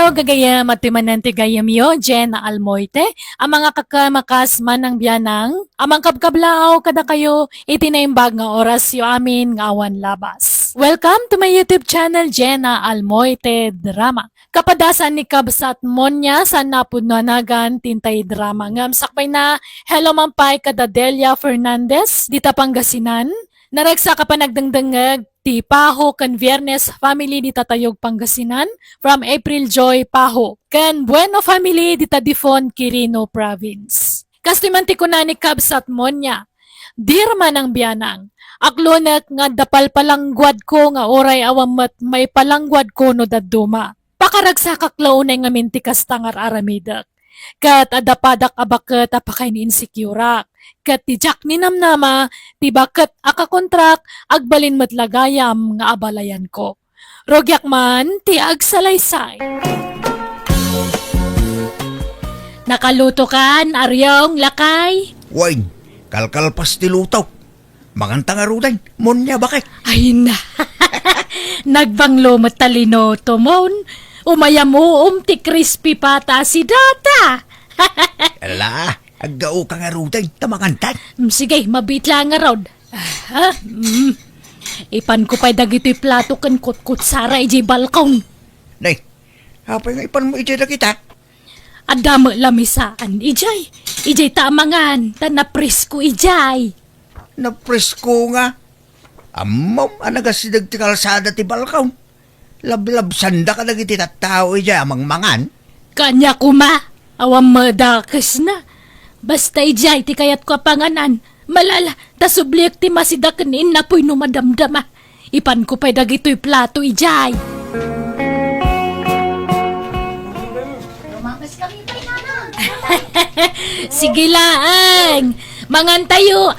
Hello, gagayam at timanente gayam yo, Jen Almoite. Ang mga kakamakas man ng biyanang, amang kabkablao kada kayo, itinaimbag nga oras yo amin nga awan labas. Welcome to my YouTube channel, Jenna Almoite Drama. Kapadasan ni Kabsat Monya sa napudnanagan tintay drama. Ngam sakpay na, hello mampay kada Delia Fernandez, dita Pangasinan. Naregsa ka pa nagdangdangag, ti Paho kan Viernes family di Tatayog Pangasinan from April Joy Paho. Kan Bueno family di Tadifon Quirino Province. Kastimanti ko na ni Kabsat Monya. Dirman ang biyanang. Aklonak nga dapal palanggwad ko nga oray awamat may palanggwad ko no daduma. Pakaragsa kaklaunay nga mintikas tangar aramidak. Kat adapadak abakat apakain insecurak. Kat tijak ni namnama, tibakat akakontrak, agbalin matlagayam nga abalayan ko. Rogyak man, ti agsalaysay. Nakaluto kan, aryong lakay? Wine, kalkalpas ti lutaw. Manganta nga rudan, monya bakit? Ay na, nagbanglo matalino tomon. Umaya mo ti crispy pata si data. Ala, aggao ka nga rudan, tamangantan. Sige, mabitla nga rod. Ipan ko pa'y dagito'y plato kan kutkut sara iji balkong. Nay, hapay nga ipan mo ijay na kita. Adamo lamisaan, ijay. Ijay tamangan, tanapresko ijay. Napresko nga. Amam, anagasidag ti kalsada ti balkaw. Lablab sanda ka nagiti tattao ijay amang mangan. Kanya kuma, awam madakas na. Basta ijay ti kayat ko panganan. Malala, tasubliak ti masidakanin na po'y numadamdama. Ipan ko pa'y dagito'y plato ijay. Lumakas kami pa'y nana. Sige laang. Mangantayo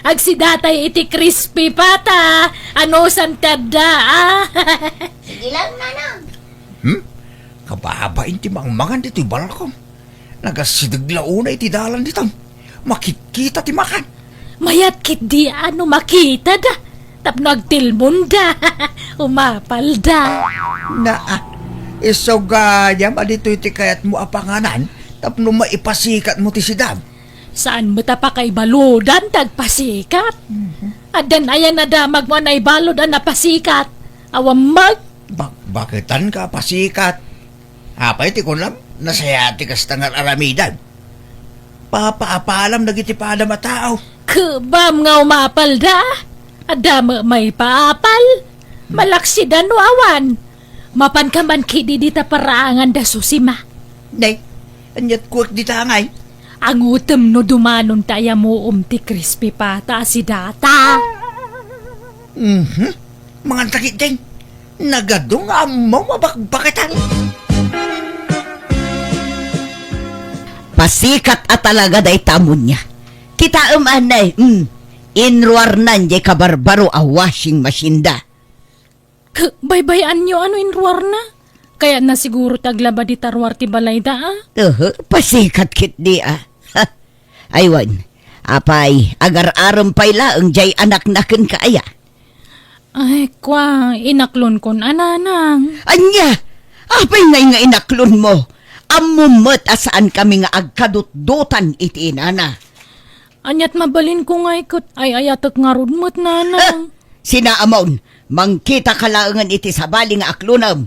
agsidatay iti crispy pata. Ano santada Sige lang, nana. Kabahabain ti mangmangan dito'y balkaw. Nagasidag launa iti dalan ditang. Makikita ti makan. Mayat kit di ano makita da. Tapno agtilmon da. Umapal da. Iso gayam adito'y ti kayat mo apanganan. Tapno maipasikat mo ti sidam. Saan mo ta pa kay baludan tagpasikat? Adan ayan na damag mo na ibalodan na pasikat. Awam mag. Bakitan ka pasikat? Apay ti kunlam, nasayati kas tangar aramidan. Papaapalam nagiti paala matao. Kubam nga umapal da. Adama may paapal. Malaksidan no awan. Mapan ka man kidi dita paraangan da susima. Nay, anyat kuwak di tangay. Ang utem no dumanon taya mo ti crispy pata si data. Mga takit din. Nagadong amaw mabakbakitan. Pasikat at talaga day tamon niya. Kita anay, inruar nan jay kabarbaro a washing machine da. Baybayan nyo ano inruar na? Kaya na siguro taglaba di tarwar ti balay da Pasikat kit di Aywan, apay, agar-aram pay laang jay anak naken kaaya. Ay, kwa, inaklon kon ananang. Anya, apay nga inaklon mo. Amumot asaan kami nga agkadut-dutan iti inana. Anyat mabalin ko nga ikot, ay ayatak nga rudmot nanang. Sinaamon, mangkita kalaangan iti sabali nga aklonam.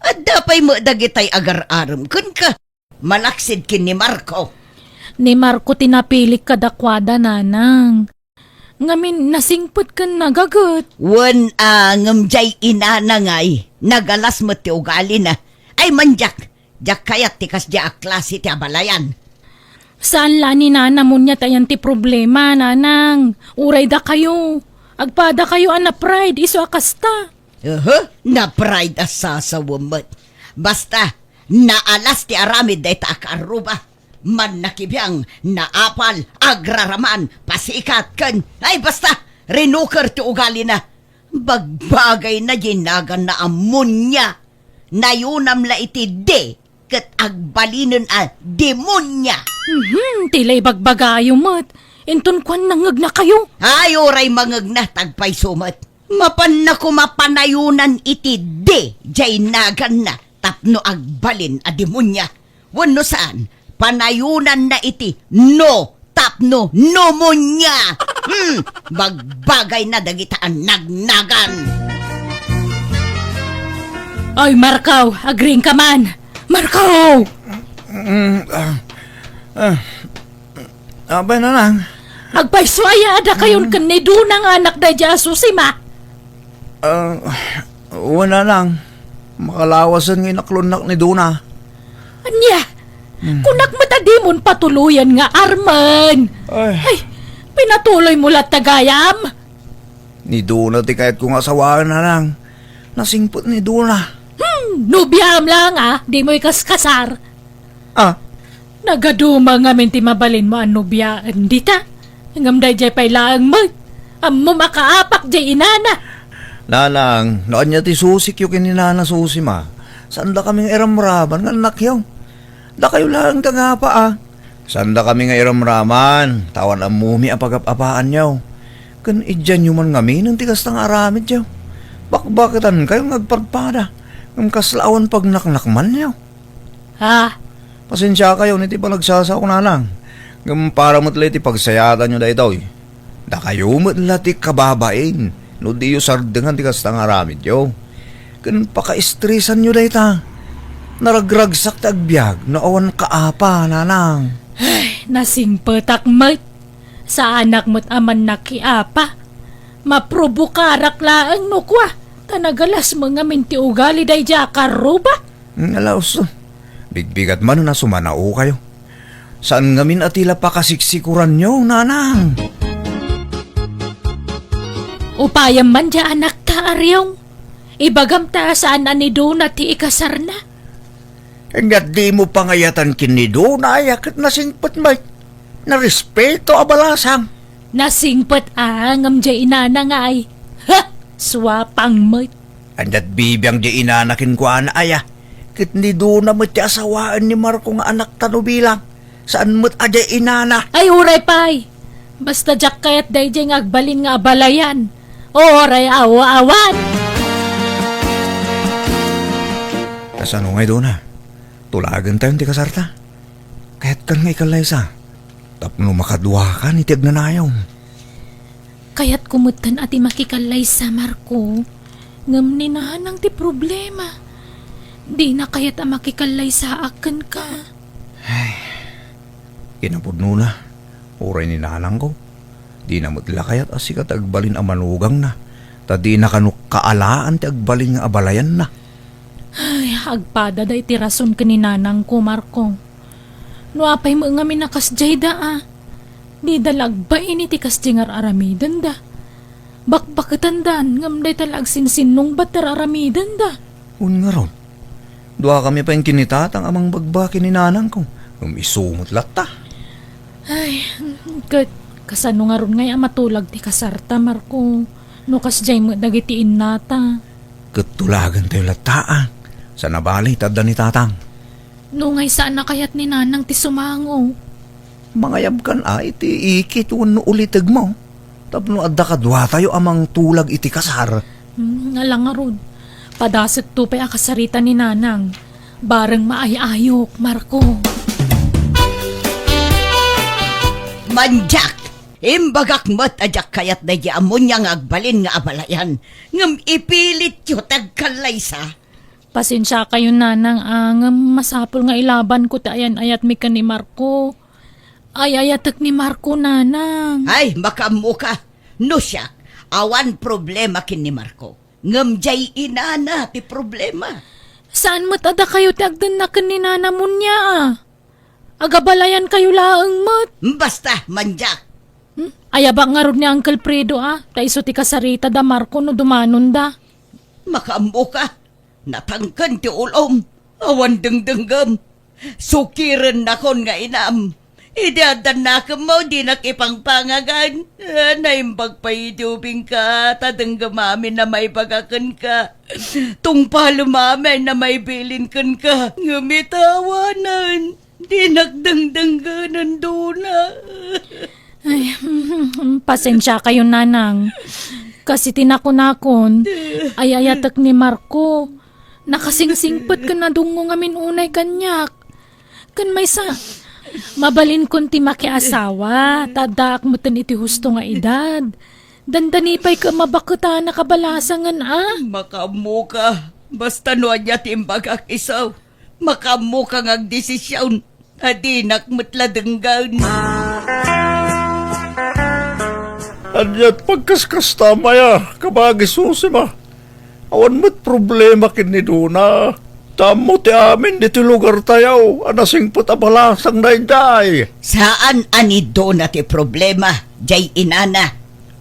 At dapay mo dagitay agar-aram kun ka. Malaksid kin ni Marco. Ni Marco tinapilik kadakwada nanang. Ngamin nasingput kan nagagot. Wan ngamjay inana ngay. Nagalas mo ti ugali na. Ay manjak. Jak kayat ti kas di klase ti abalayan. Saan la ni nana mo niya tayan ti problema nanang. Uray da kayo. Agpada kayo ana pride iso akasta. Na pride asa sa woman. Basta, naalas ti aramid day ta akaruba. Man nakibiyang, naapal, agraraman, pasikat kan. Ay basta, rinuker ti ugali na. Bagbagay na ginagan na amunya. Nayunam la iti de, kat agbalinin a demonya. Tilay bagbagayo mat. Inton kwan nangag na kayo. Ay oray mangag na tagpay sumat. Mapan na kumapanayunan iti de, jay nagan na. tapno agbalin a demonya. Wano saan, panayunan na iti no tapno pneumonia. Bagbagay na dagitaan nagnagan. Ay, Marco, agring ka man. Marco! Abay na lang. Agpaiswaya ada kayon kanido ng anak da dya susima. Wala lang. Makalawasan ng inaklonak ni Duna. Anya, kunak matadimon patuluyan nga Arman. Ay, pinatuloy mo lat tagayam. Ni Duna ti kahit kung asawaan na lang. Nasingpot ni Duna. Nubyam lang di mo ikaskasar. Nagaduma nga minti mabalin mo ang nubyaan dita. Ngamday jay pay laang mo. Ammo makaapak jay inana. Nanang, noon niya ti susik yung kininana susi ma. Saan da kaming iramraman nga anak yaw? Da kayo lang nga pa Saan da kami nga iramraman? Tawan ang mumi ang pag-apaan yaw. Kan idyan yung man ngami ng tigas ng aramid yaw. Bakbakitan kayo ngagparpada. Ang kaslawan pag naknakman yaw. Ha? Pasensya kayo, niti pa nagsasa ko na lang. Ngam para mo't ti pagsayatan nyo da ito Da kayo mo't ti kababain. No di yu sardengan ti kastang aramid yo. Kan paka-estresan nyo da ita. Naragragsak ta agbyag, naawan kaapa, nanang. Ay, nasingpetak mat. Sa anak mo't aman nakiapa. Maprobukarak laang no kwa. Tanagalas mga minti ugali day dya karuba. Alaos, bigbigat man na sumanao kayo. Saan ngamin atila pa kasiksikuran nyo, nanang? Upayam man dya anak ta aryong. Ibagam ta saan anido na ti ikasar na. Hanggat di mo pangayatan kinido na ayakit na singpot may. Na respeto abalasang. Nasingpet ngam dya inana nga ay. Ha! Swapang mat. Hanggat bibiyang di inanakin ko ana aya. Kit ni doon na mo't ti asawaan ni Marco nga anak tano bilang. Saan mo't adya inana? Ay uray pay. Basta jak kayat day dya nga agbalin nga abalayan. Oray awa-awan. Kasano ngay doon na? Tulagan tayo ti kasarta. Kahit kan nga ikalaysa. Tapno makadwa ka ni tiag nanayaw. Kayat kumutan ati makikalay sa Marco. Ngam ninahanang ti problema. Di na kayat makikalay sa akin ka. Kinapudno na. Uray ni nanang ko. Di na mutila kayat asikat agbalin ang manugang na. Ta di na kanuk kaalaan ti agbalin nga abalayan na. Ay, agpada day ti rason kaninanang ko, Marco. No apay mo nga minakas jayda Di dalag ba ini ti kastingar aramidan da. Bakbakatan ngam day talag sinsinong bater aramidan da. Un nga ron. Dua kami pa yung kinitatang amang bagbaki ni nanang ko. Isumot lata. Ay, kasano nga ron ngay matulag ti kasarta, Marco. No kasjay mo dagitiin nata. Katulagan tayo lataan. Sa nabali tadda ni tatang. No ngay saan na kayat ni nanang ti sumango. Mangayab kan iti ikit no ulitag mo. Tapno adda kadwa tayo amang tulag iti kasar. Nga lang nga ron. Padasag to pa'y akasarita ni nanang. Barang maayayok, Marco. Manjak! Imbagak mo't adyak kayat na di amunya nga agbalin nga abalayan. Ngam ipilit yu tagkalaysa. Pasensya kayo nanang masapol nga ilaban ko ayan ayat mi ka ni Marco. Ay ayatak ni Marco nanang. Ay, makamuka. No siya, awan problema kin ni Marco. Ngam jay inana ti problema. Saan mo't ada kayo ti agdan na ni nana mo niya Agabalayan kayo laang mo't. Basta, manjak. Ayabak nga ron ni Uncle Fredo Taiso ti kasarita da Marco no dumanon da. Makamuka. Natangkan ti ulom. Awan dengdenggam. Sukiran na kon nga inam. Idadan na ka mo, di nakipangpangagan. Naimbag pa idubing ka, tadanggam amin na may bagakan ka. Tungpalo mamin na may bilin kan ka. Ngumitawanan, di nagdangdangganan doon na. Ay, pasensya kayo nanang. Kasi tinakunakon, ay ayatak ni Marco. Nakasingsingpot ka na dungo ngamin unay kanyak. Kan may sa, mabalin kon ti makiasawa, tadak mo tan iti husto nga edad. Dandanipay ka mabakuta na kabalasangan Makamu ka. Basta noan niya timbagak isaw. Makamu ka ng desisyon. Adinak mutladenggan. Anyat pagkaskas tamaya, kabagi susi ma. Awan mo't problema kiniduna. Tamo ti amin dito lugar tayo, anasing putabalasang na inday. Saan anido na ti problema? Jay inana.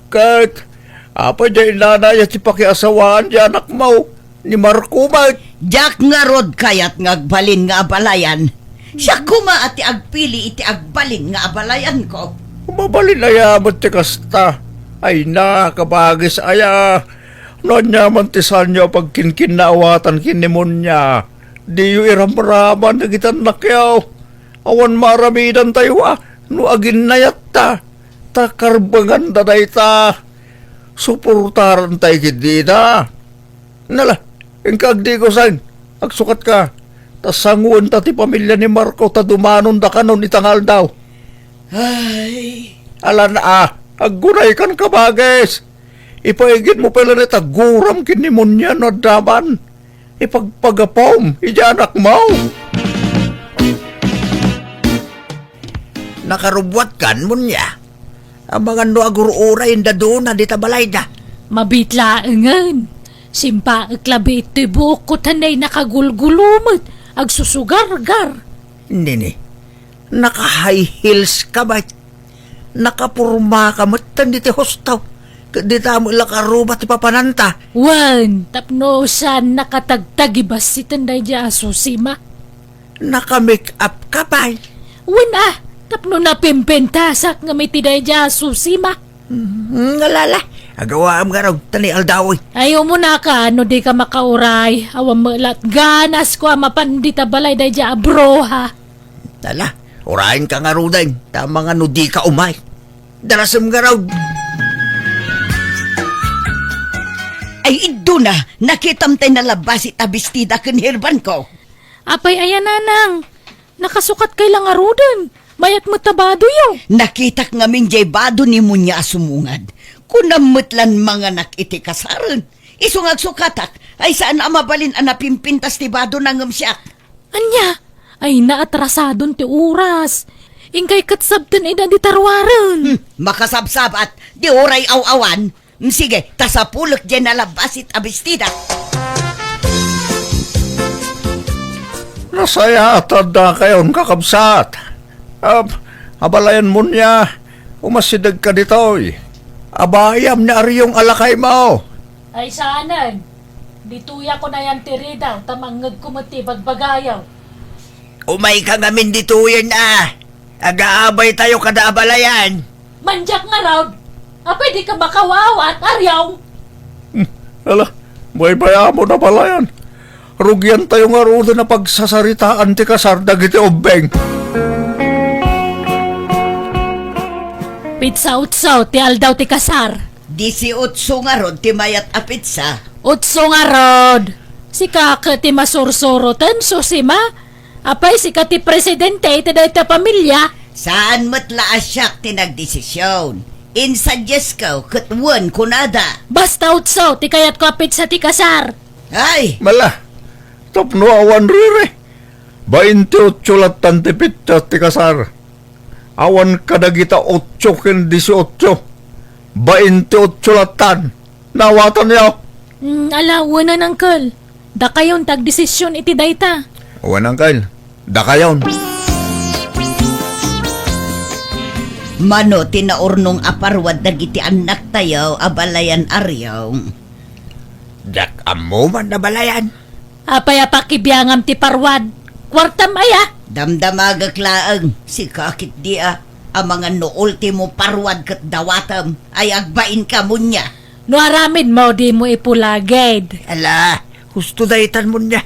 Kahit, apa dyan nanay at ipakiasawaan di anak mo, ni Marco ba? Jak nga rod kayat ngagbalin nga abalayan. Siya kuma ati agpili iti agbalin nga abalayan ko. Mabalin na yaman ti kasta. Ay na, kabagis aya. Noon niya mantisan niyo pagkinkin na awatan kinimon niya. Di yu iramraman na kitan nakyaw. Awan maramidan tayo no agin na yatta. Takarbangan da ta. Suportaran tayo kidida. Nala, ingkagdi ko sain. Agsukat ka. Tasanguan ta ti pamilya ni Marco ta dumanon da kanon itangal daw. Ay, Alan aggunay kan kabagis. Ipaigit mo pala na taguram kinimunya no daman. Ipagpagapom, ijanak mo. Nakarubwat kan mo niya. Ang mga no agururay na doon na di tabalay na. Mabitlaangan. Simpa aklabi ito'y buok ko tanay nakagulgulumot. Agsusugar-gar. Nini, naka-high heels ka ba? Nakapurma ka matan di ti hostaw. Di tamo ilakarubat ti papananta. Wan, tapno saan nakatagtagibas si tanday dya asusima. Naka-make up ka ba? Wan tapno napimpentasak nga may tiday dya asusima. Ngalala, agawa am garaw, tani aldawoy. Ayaw mo na ka, no di ka makauray. Awang malat ganas ko mapandita balay day dya abroha. Tala, urahin ka nga ruday. Tama nga no di ka umay. Darasam garaw. ay ido na. Nakitam tayo nalabas itabistida ken herban ko. Apay ayan nanang. Nakasukat kay lang arudan. Mayat mo tabado yaw. Nakitak ngamin jay bado ni mo niya asumungad. Kunamutlan mga nakiti kasaran. Isungag sukatak ay saan amabalin anapimpintas ti bado nangam siya. Anya, ay naatrasadon ti oras. Ingkay katsabtan ida di tarwaran. Makasabsabat, di oray aw-awan. Sige, tasapulok dyan nalabasit abistida. Nasaya tada kayon kakabsat. Abalayan mo niya. Umasidag ka ditoy. Abayam na ariyong alakay mo. Ay saanan. Dituya ko na yan tirida. Tamangag kumati bagbagayaw. Umay ka ngamin dito yan Agaabay tayo kada abalayan. Manjak nga raw. Apay di ka makawawat, aryaw. Ala, baya mo na pala yan. Rugyan tayo nga roon na pagsasaritaan ti kasar dagiti obeng. Pitsa-utsaw, ti aldaw ti kasar. 18 nga rod ti mayat a pizza. Utso nga rod. Si kaka ti masursorotan, susima. Apay si ka ti presidente, iti dahi ta pamilya. Saan matla asyak ti nagdesisyon? Insuggest ko, katwan kunada. Basta utsaw, ti kayat ko apit sa ti kasar. Ay, Mala, tapno awan rire. 28 latan ti pitsa ti kasar. Awan kadagita 8 ken 18. 28 latan. Nawatan niyo. Alawan na nangkal. Da kayon tagdesisyon iti dayta. Awan ang kail. Da kayon. mano tinaurnong aparwad dagiti anak tayo abalayan aryaw. Dak amo man na balayan. Apay apakibiyangam ti parwad. Kwartam aya. Damdamagaklaang si kakit dia ang mga no ultimo parwad kat dawatam ay agbain ka mo niya. No aramid mo di mo ipulaged. Ala, gusto daytan mo niya.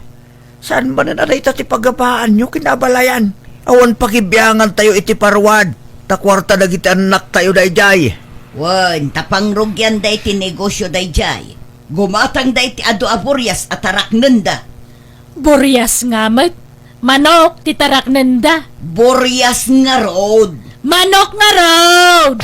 Saan ba na dayta ti pagapaan nyo kinabalayan? Awan pakibiyangan tayo iti parwad. Takwarta dagiti anak tayo dayjay. Wan, tapangrugyan day ti negosyo day jay. Gumatang day ti ado aburyas at arak nanda. Boryas nga mat. Manok, titarak nanda. Boryas nga road. Manok nga road!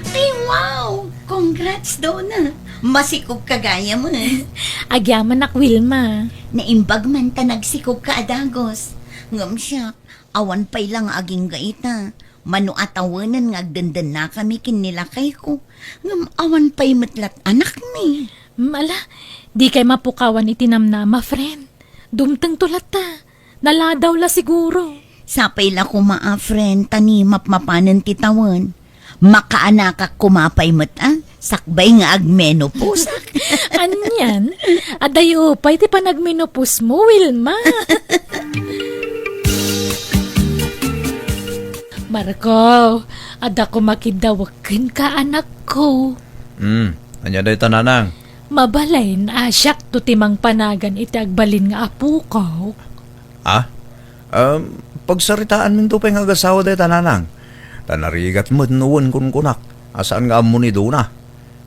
Ay, wow! Congrats, Donna. Masikog kagaya mo. Agyaman nak Wilma. Naimbag man ta nagsikog ka adagos. Ngam siya, awan pa'y lang aging gaita. Mano atawanan nga agdandan na kami kinilakay ko. Ngam awan pa'y matlat anak ni. Mala, di kay mapukawan itinamnama, friend. Dumteng tulat ta. Naladaw la siguro. Sapay la ko maa friend, tani mapmapanan titawan. Makaanakak kumapay mata, sakbay nga agmenopause. Anyan? Adayo pa iti panagminopus mo, Wilma. Marco, ada ko makidawakin ka anak ko. Anya day tananang. Mabalay na asyak to timang panagan iti agbalin nga apo ko. Ah? Pagsaritaan min to pa yung agasawa day tananang. Tanarigat mo nuwan kun kunak. Asaan nga amo ni Duna?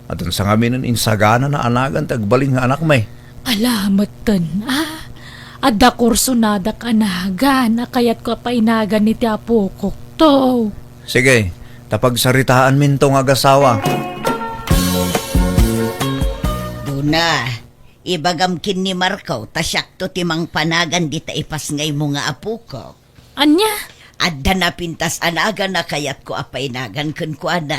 At sa ngamin insagana na anagan tagbaling nga anak may. Alamat tan, Ada kurso nadak anagan, kayat ko pa inagan ni ti apo ko to. Sige, tapagsaritaan min tong agasawa. Duna, ibagamkin ni Marco, tasyak to timang panagan di ta ipas ngay mo nga apo ko. Anya? Adda na pintas anaga na kayat ko apainagan kun ko ana.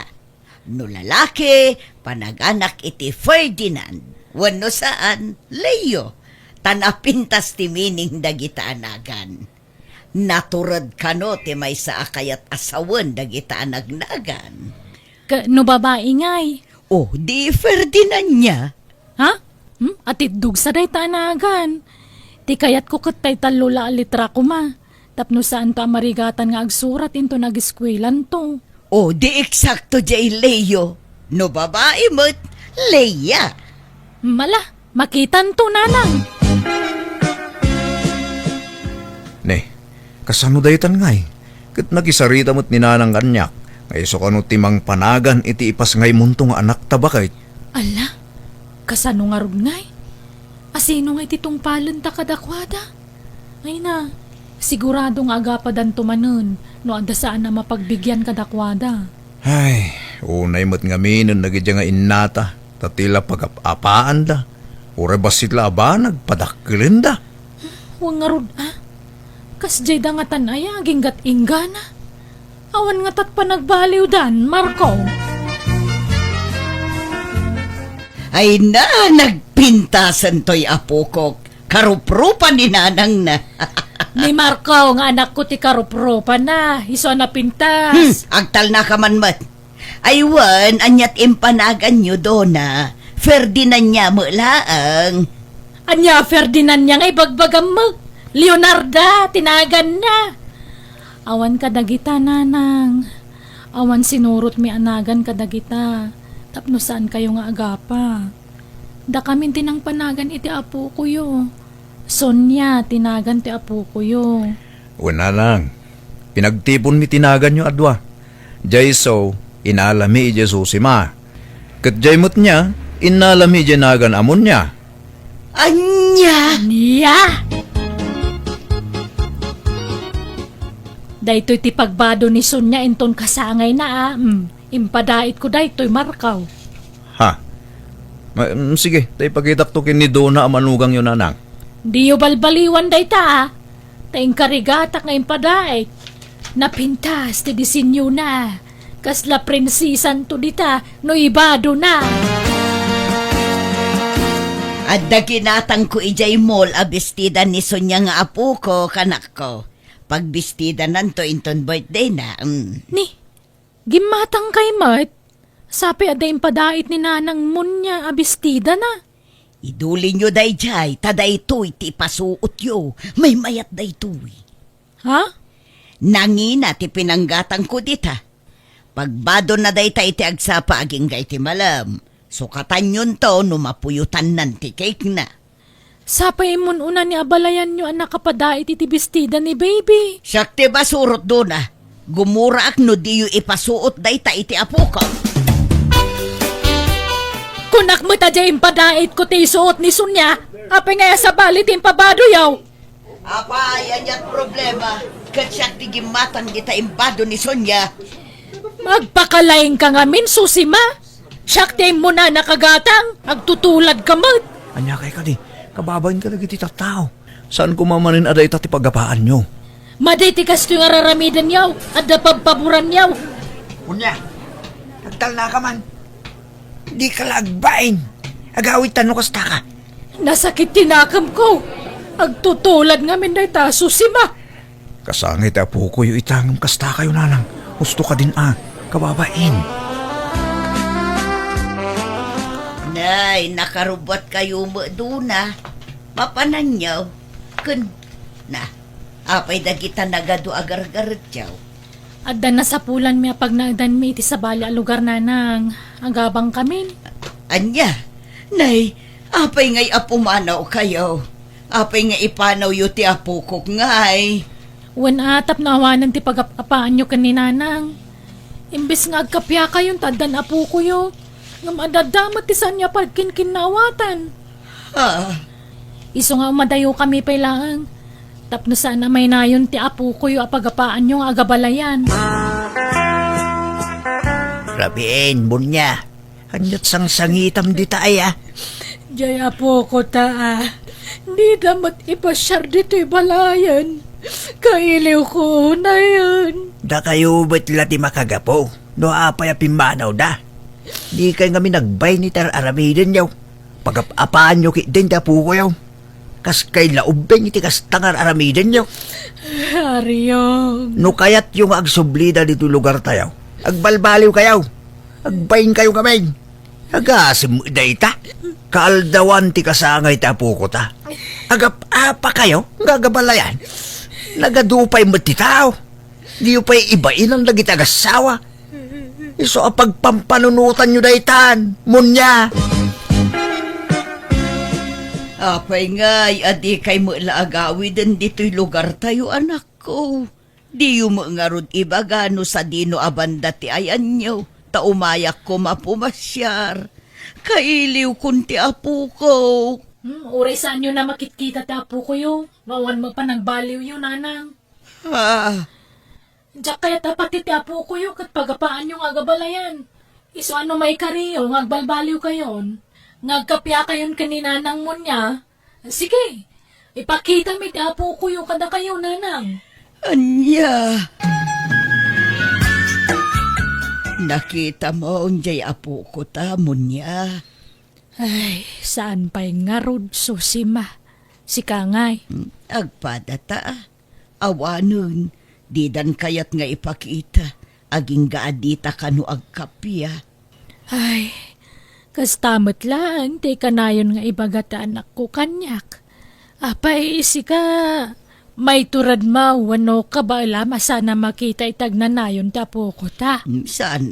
No lalaki, panaganak iti Ferdinand. Wano saan, Leo. Tanapintas ti mining dagita anagan. Naturad kano ti may sa akayat asawan dagita anagnagan. No babae ngay. Oh, di Ferdinand niya. Ha? Atid dug sa day tanagan. Ti kayat ko katay talula alitra ko ma. Tapno saan ta marigatan nga agsurat into nag-eskwelan to. Oh, di eksakto jay Leo. No babae mo't Leia. Mala, makitan to nanang. Ne, kasano daytan ngay? Kat nagisarita mo't ninanang kanyak. Ngay so kano timang panagan iti ipas ngay muntong anak tabakay. Ala, kasano nga rod ngay? Asino nga ititong palon ta kadakwada? Ay na, sigurado nga agapadan tumanon no anda saan na mapagbigyan kadakwada. Ay, unay mo't ngaminon nagidya nga innata. Tatila pag-apaan da. Ure basit la ba nagpadakilin da. Huwag nga rod Kas jay da nga tanaya aginggat ingana. Awan nga tat pa nagbaliw dan, Marco. Ay na, nagpintasan to'y apo ko. Karuprupan ni nanang na. Ni Marco nga anak ko ti karupropa na. Iso na pintas. Agtal na ka man mat. Aywan, anyat impanagan nyo Dona. Ferdinand niya mo laang. Anya Ferdinand niya ngay bagbagamag. Leonarda, tinagan na. Awan kadagita nanang. Awan sinurot mi anagan kadagita. Tapno saan kayo nga agapa. Da kami tinang panagan iti apo ko yo. Sonya, tinagan ti apo ko yo. Wala lang. Pinagtipon mi tinagan nyo adwa. Jay so, inalami ija susima. Kat jay mo't niya, inalami ija nagan amon niya. Anya! Niya! Daytoy ti pagbado ni Sonya inton kasangay na Impadait ko daytoy Markaw. Ha? Sige, tayo pakitaktukin ni Dona ang manugang yun nanang. Di yo balbaliwan dayta Taing karigatak nga impadait. Napintas ti disinyo na. Kasla prinsisan to dita no ibado na. Adda kinatang ko ijay mall a bestida ni Sonya nga apo ko kanak ko. Pagbistida nanto inton birthday na. Ni, gimatang kay Mat. Sapi ada impadait ni nanang munya abistida na. Iduli nyo day jay, taday to'y ti pasuot yo. May mayat day to'y. Ha? Nangina ti pinanggatang ko dita. Pagbado na day tay ti agsapa aging gay ti malam. Sukatan yun to numapuyutan nan ti cake na. Sapay mun una ni abalayan nyo ang nakapadait iti bestida ni baby. Sakti ba surot doon ah? Gumura ak no diyo ipasuot day ta iti apo ko. Kunak mo ta dyan padait ko ti suot ni Sonya. Apay nga sa balit yung pabado yaw. Apa, yan yung problema. Katsak tigimatang kita imbado ni Sonya. Magpakalaing ka nga min, Susima. Syakte mo na nakagatang. Agtutulad ka mo. Anya kay ka di, kababain ka na giti tao. Saan kumamanin aday tati pagapaan nyo? Maday tikas yung araramidan yaw. At napagpaboran yaw. Unya, nagtal na ka man. Di ka lagbain. Agawit tanong kasta ka. Nasakit tinakam ko. Agtutulad nga min day ta, Susima. Kasangit apo ko yung itangam kasta kayo nanang. Gusto ka din kababain. Nay, nakarubot kayo mo doon na. Mapananyaw. Kun, na. Apay da kita nagado agar-garat yaw. Adda na sa pulan mi pag nagdan mi iti sa bali a lugar na nang agabang kamin. Anya, nay, apay ngay apumanaw kayo. Apay nga ipanaw yu ti apo ko ngay. Wan atap na awanan ti pagapapaan nyo kaninanang. Imbes nga agkapya kayong tadan apo ko yo. Nga madadamat ti sanya pagkinkinawatan. Ah, Iso nga umadayo kami pailangang. Tapno sana may nayon ti apo ko yo apagapaan nyo nga agabalayan. Rabiin, bunya. Hanyat sang sangitam di tayo Jay apo ko ta. Di damat ipasyar dito'y balayan. Kailiw ko na yun. Da kayo ba't lati makagapo? No apay apimanaw da. Di kayo kami nagbay ni tar aramidin yaw. Pagapapaan nyo din da po ko yaw. Kas kay laubeng iti kas tangar aramidin yaw. Haryong. No kayat yung agsublida dito lugar tayo. Agbalbaliw kayaw. Agbayin kayo kami. Agasim dayta. Kaaldawan ti kasangay ta po ko ta. Agap-apa kayo. Gagabalayan. Nagadupay mo ti tao. Di yung pa'y ibain ang lagi tagasawa. Iso apagpampanunutan nyo daytan. Munya. apay ngay, adi kay mo laagawi din dito'y lugar tayo, anak ko. Di yung mga rod ibagano sa dino abanda ti ayan nyo. Taumayak ko mapumasyar. Kailiw kunti apo ko. Uray saan nyo na makitkita ti apo ko yo. Mawan mo pa nagbaliw yun, nanang. Ah, Diyak kaya tapat ti apo ko yo kat pagapaan yung agabalayan. Iso ano may kariyo, ngagbalbaliw kayon. Ngagkapya kayon kaninanang mo niya. Sige, ipakita mi ti apo ko yo kada kayo, nanang. anya. Nakita mo unjay apo ko tamon niya. Ay, saan pa'y ngarod, Susima? Si Kangay. Agpadata. Awanon, di dan kayat nga ipakita. Aging gaadita kanu agkapya. Ay, kastamot lang, di ka na yun nga ibagata anak ko kanyak. Apay, isi ka, may turad ma, wano ka ba alam, sana makita itagnanayon tapo ko ta. Saan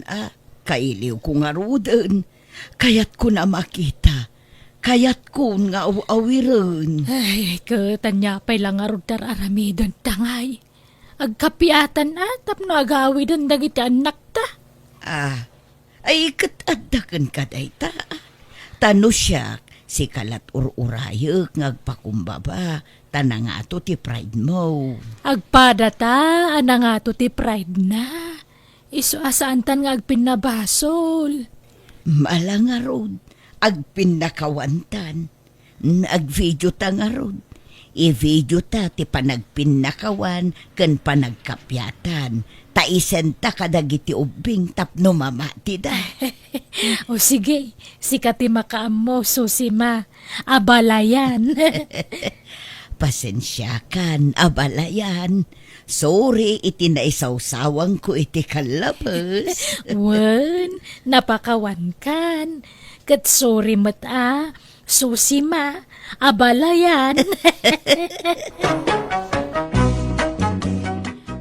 kailiw ko nga roden. Kayat ko na makita. Kayat ko nga awiron. Ay, katanya pa'y lang arudar aramidon tangay. Agkapiatan atap na agawi don dagiti anak ta. Ay katadakan ka day ta. Tano siya, si kalat ururayok ngagpakumbaba. Tanang ato ti pride mo. Agpada ta, ana nga to ti pride na. Iso asaan tan nga agpinabasol. Malang nga rod, agpinakawantan. Agvideo ta nga rod. I-video ta ti panagpinakawan ken panagkapyatan. Taisen ta kadagiti ubing tapno mamati da. O sige, sikati makaamo, Susima. Abalayan. Pasensya kan, abalayan. Sorry, iti naisawsawang ko iti kalabas. Wen, napakawan kan. Kat sorry mata, Susima. Abalayan.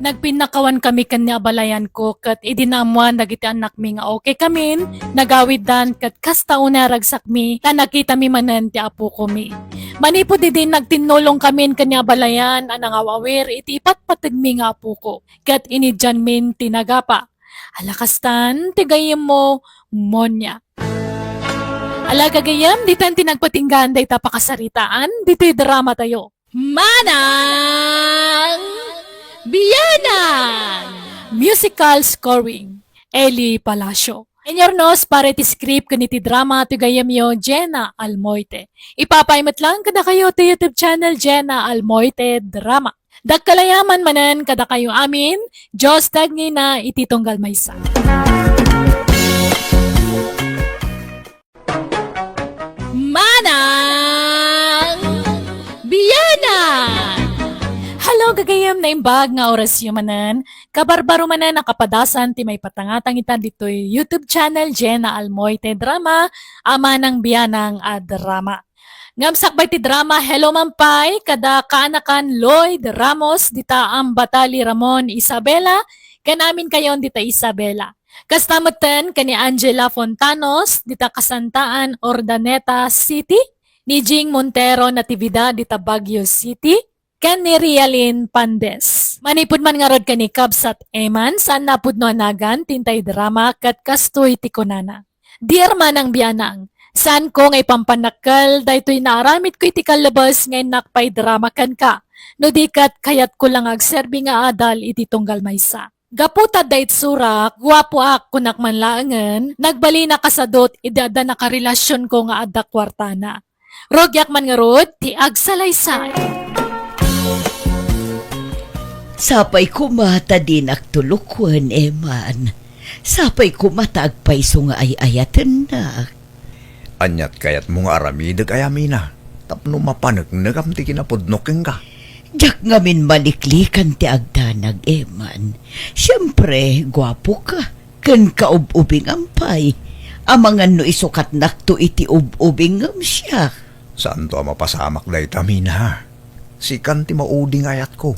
Nagpinakawan kami kanya balayan ko kat idinamuan dagiti anak mi nga okay kamin, nagawidan kat kasta una ragsak mi, ta nakita mi manan ti apo ko mi. Manipod din nagtinulong kamin kanya balayan anang awawir iti ipatpatid mi nga apo ko, kat inidyan min tinagapa. Alakastan, tigayem mo, monya. Ala gagayam, ditan tinagpatinggan day tapakasaritaan, dito'y drama tayo. Manang Biyanan! Musical scoring, Eli Palacio. Enyornos para iti script kaniti drama tigayam yo Jenna Almoite. Ipapaimat lang kada kayo ti YouTube channel Jenna Almoite Drama. Dagkalayaman manan kada kayo amin, Diyos tagni na ititunggal maysa. Manang Biyanan! Hello, gagayam na imbag nga orasyo manan. Kabarbaro manan nakapadasan ti may patangatang itan dito'y YouTube channel Jenna Almoite Drama, ama ng biyanang a drama. Ngamsak ba ti drama Hello Mampay, kada kaanakan Lloyd Ramos, dita ang Batali Ramon Isabela, kanamin kayon dita Isabela. Kastamutan kani Angela Fontanos, dita Kasantaan Ordaneta City, ni Jing Montero Natividad dita Baguio City, kan ni Rialin Pandes. Manipod man nga rod kani Kabsat Eman, saan napud no anagan, tintay drama, kat kastoy tikunana. Dear manang biyanang, saan ko ngay pampanakal, daytoy naaramit ko iti kalabas ngay nakpay drama kan ka. No dikat kayat ko lang agserbi nga adal iti tunggal maysa. Gaputa dayt surak, guwapo ak kunak manlaangan, nagbali na kasadot idada nakarelasyon ko nga adda kwartana. Rogyak man nga rod, ti agsalaysay. Sapay kumata din agtulukwan, Eman. Sapay kumata agpaiso nga ay-ayatan na. Anyat kayat mo nga aramidag ayamina. Tapno mapanag ti kinapudnoking ka. Diyak ngamin maliklikan ti agdanag, Eman. Siyempre, gwapo ka. Kan kaub-ubing ampay. Amangan no isukat nakto iti ub-ubing ngam siya. Saan to mapasamak day tamina? Si kanti mauding ayat ko.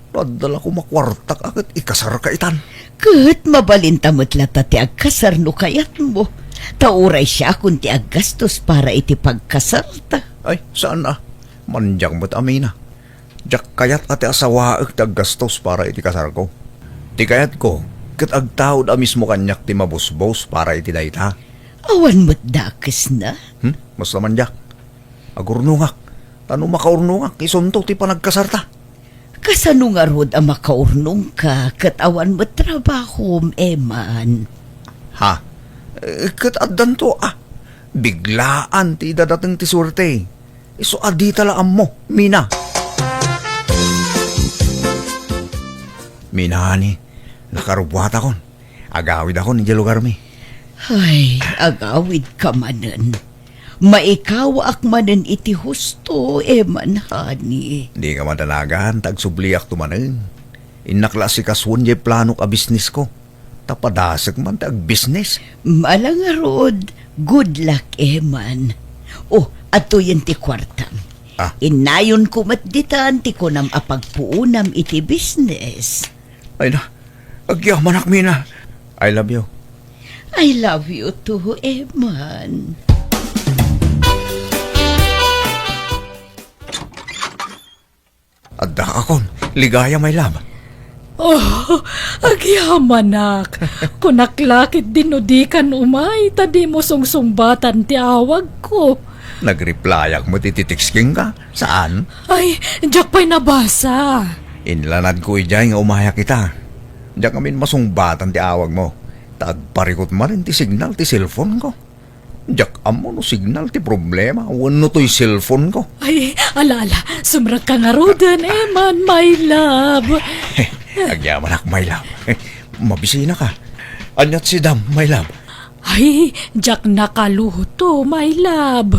Padala ko makwartak agad ikasar ka itan. Kat mabalintamot lata ti agkasar no kayat mo. Tauray siya kung ti aggastos para iti pagkasarta. Ay, saan na? Manjang mo't amina. Diyak kayat ati asawaag ti aggastos para iti kasar ko. Ti kayat ko, kat agtawad a mismo kanyak ti mabusbos para iti dayta. Awan mo't dakes na. Mas naman diyak. Agurnungak. Tano makaurnungak, isunto ti panagkasarta. Kasano nga rod ang makaurnong ka kat awan mo't trabaho, Eman. Ha? Kat addan to biglaan ti dadating ti surte. Iso adi talaan mo, Mina. Mina ni, nakarubwat akon. Agawid ako ni lugar mi. Ay, agawid ka manan. Maikawa ak manan iti husto, Eman, hani. Di ka madalagan, tagsubliak tumanin. Inakla si kaswon jay plano ka business ko. Tapadasag man tag business. Malangarod, good luck, Eman. Oh, ato yan ti kwartam. Inayon ko matditan ti ko nam apagpuunam iti business. Ay na, agyaman ak, Mina. I love you. I love you too, Eman. Adda akon, ligaya may love. Oh, agyamanak. Kunaklakit dinudikan umay, tadi mo sungsumbatan ti awag ko. Nagreplyak mo tititiksking ka? Saan? Ay, diyak pa'y nabasa. Inlanad ko ijay nga umaya kita. Diyan kami masungbatan ti awag mo. Tagparikot man rin ti signal ti cellphone ko. Diyak amo no signal ti problema. Wano to'y cellphone ko. Ay, ala, sumrag ka nga rodan, Eman, my love. Agyaman ak, my love. Mabisina ka. Anyat si Dam, my love. Ay, diyak nakaluto, my love.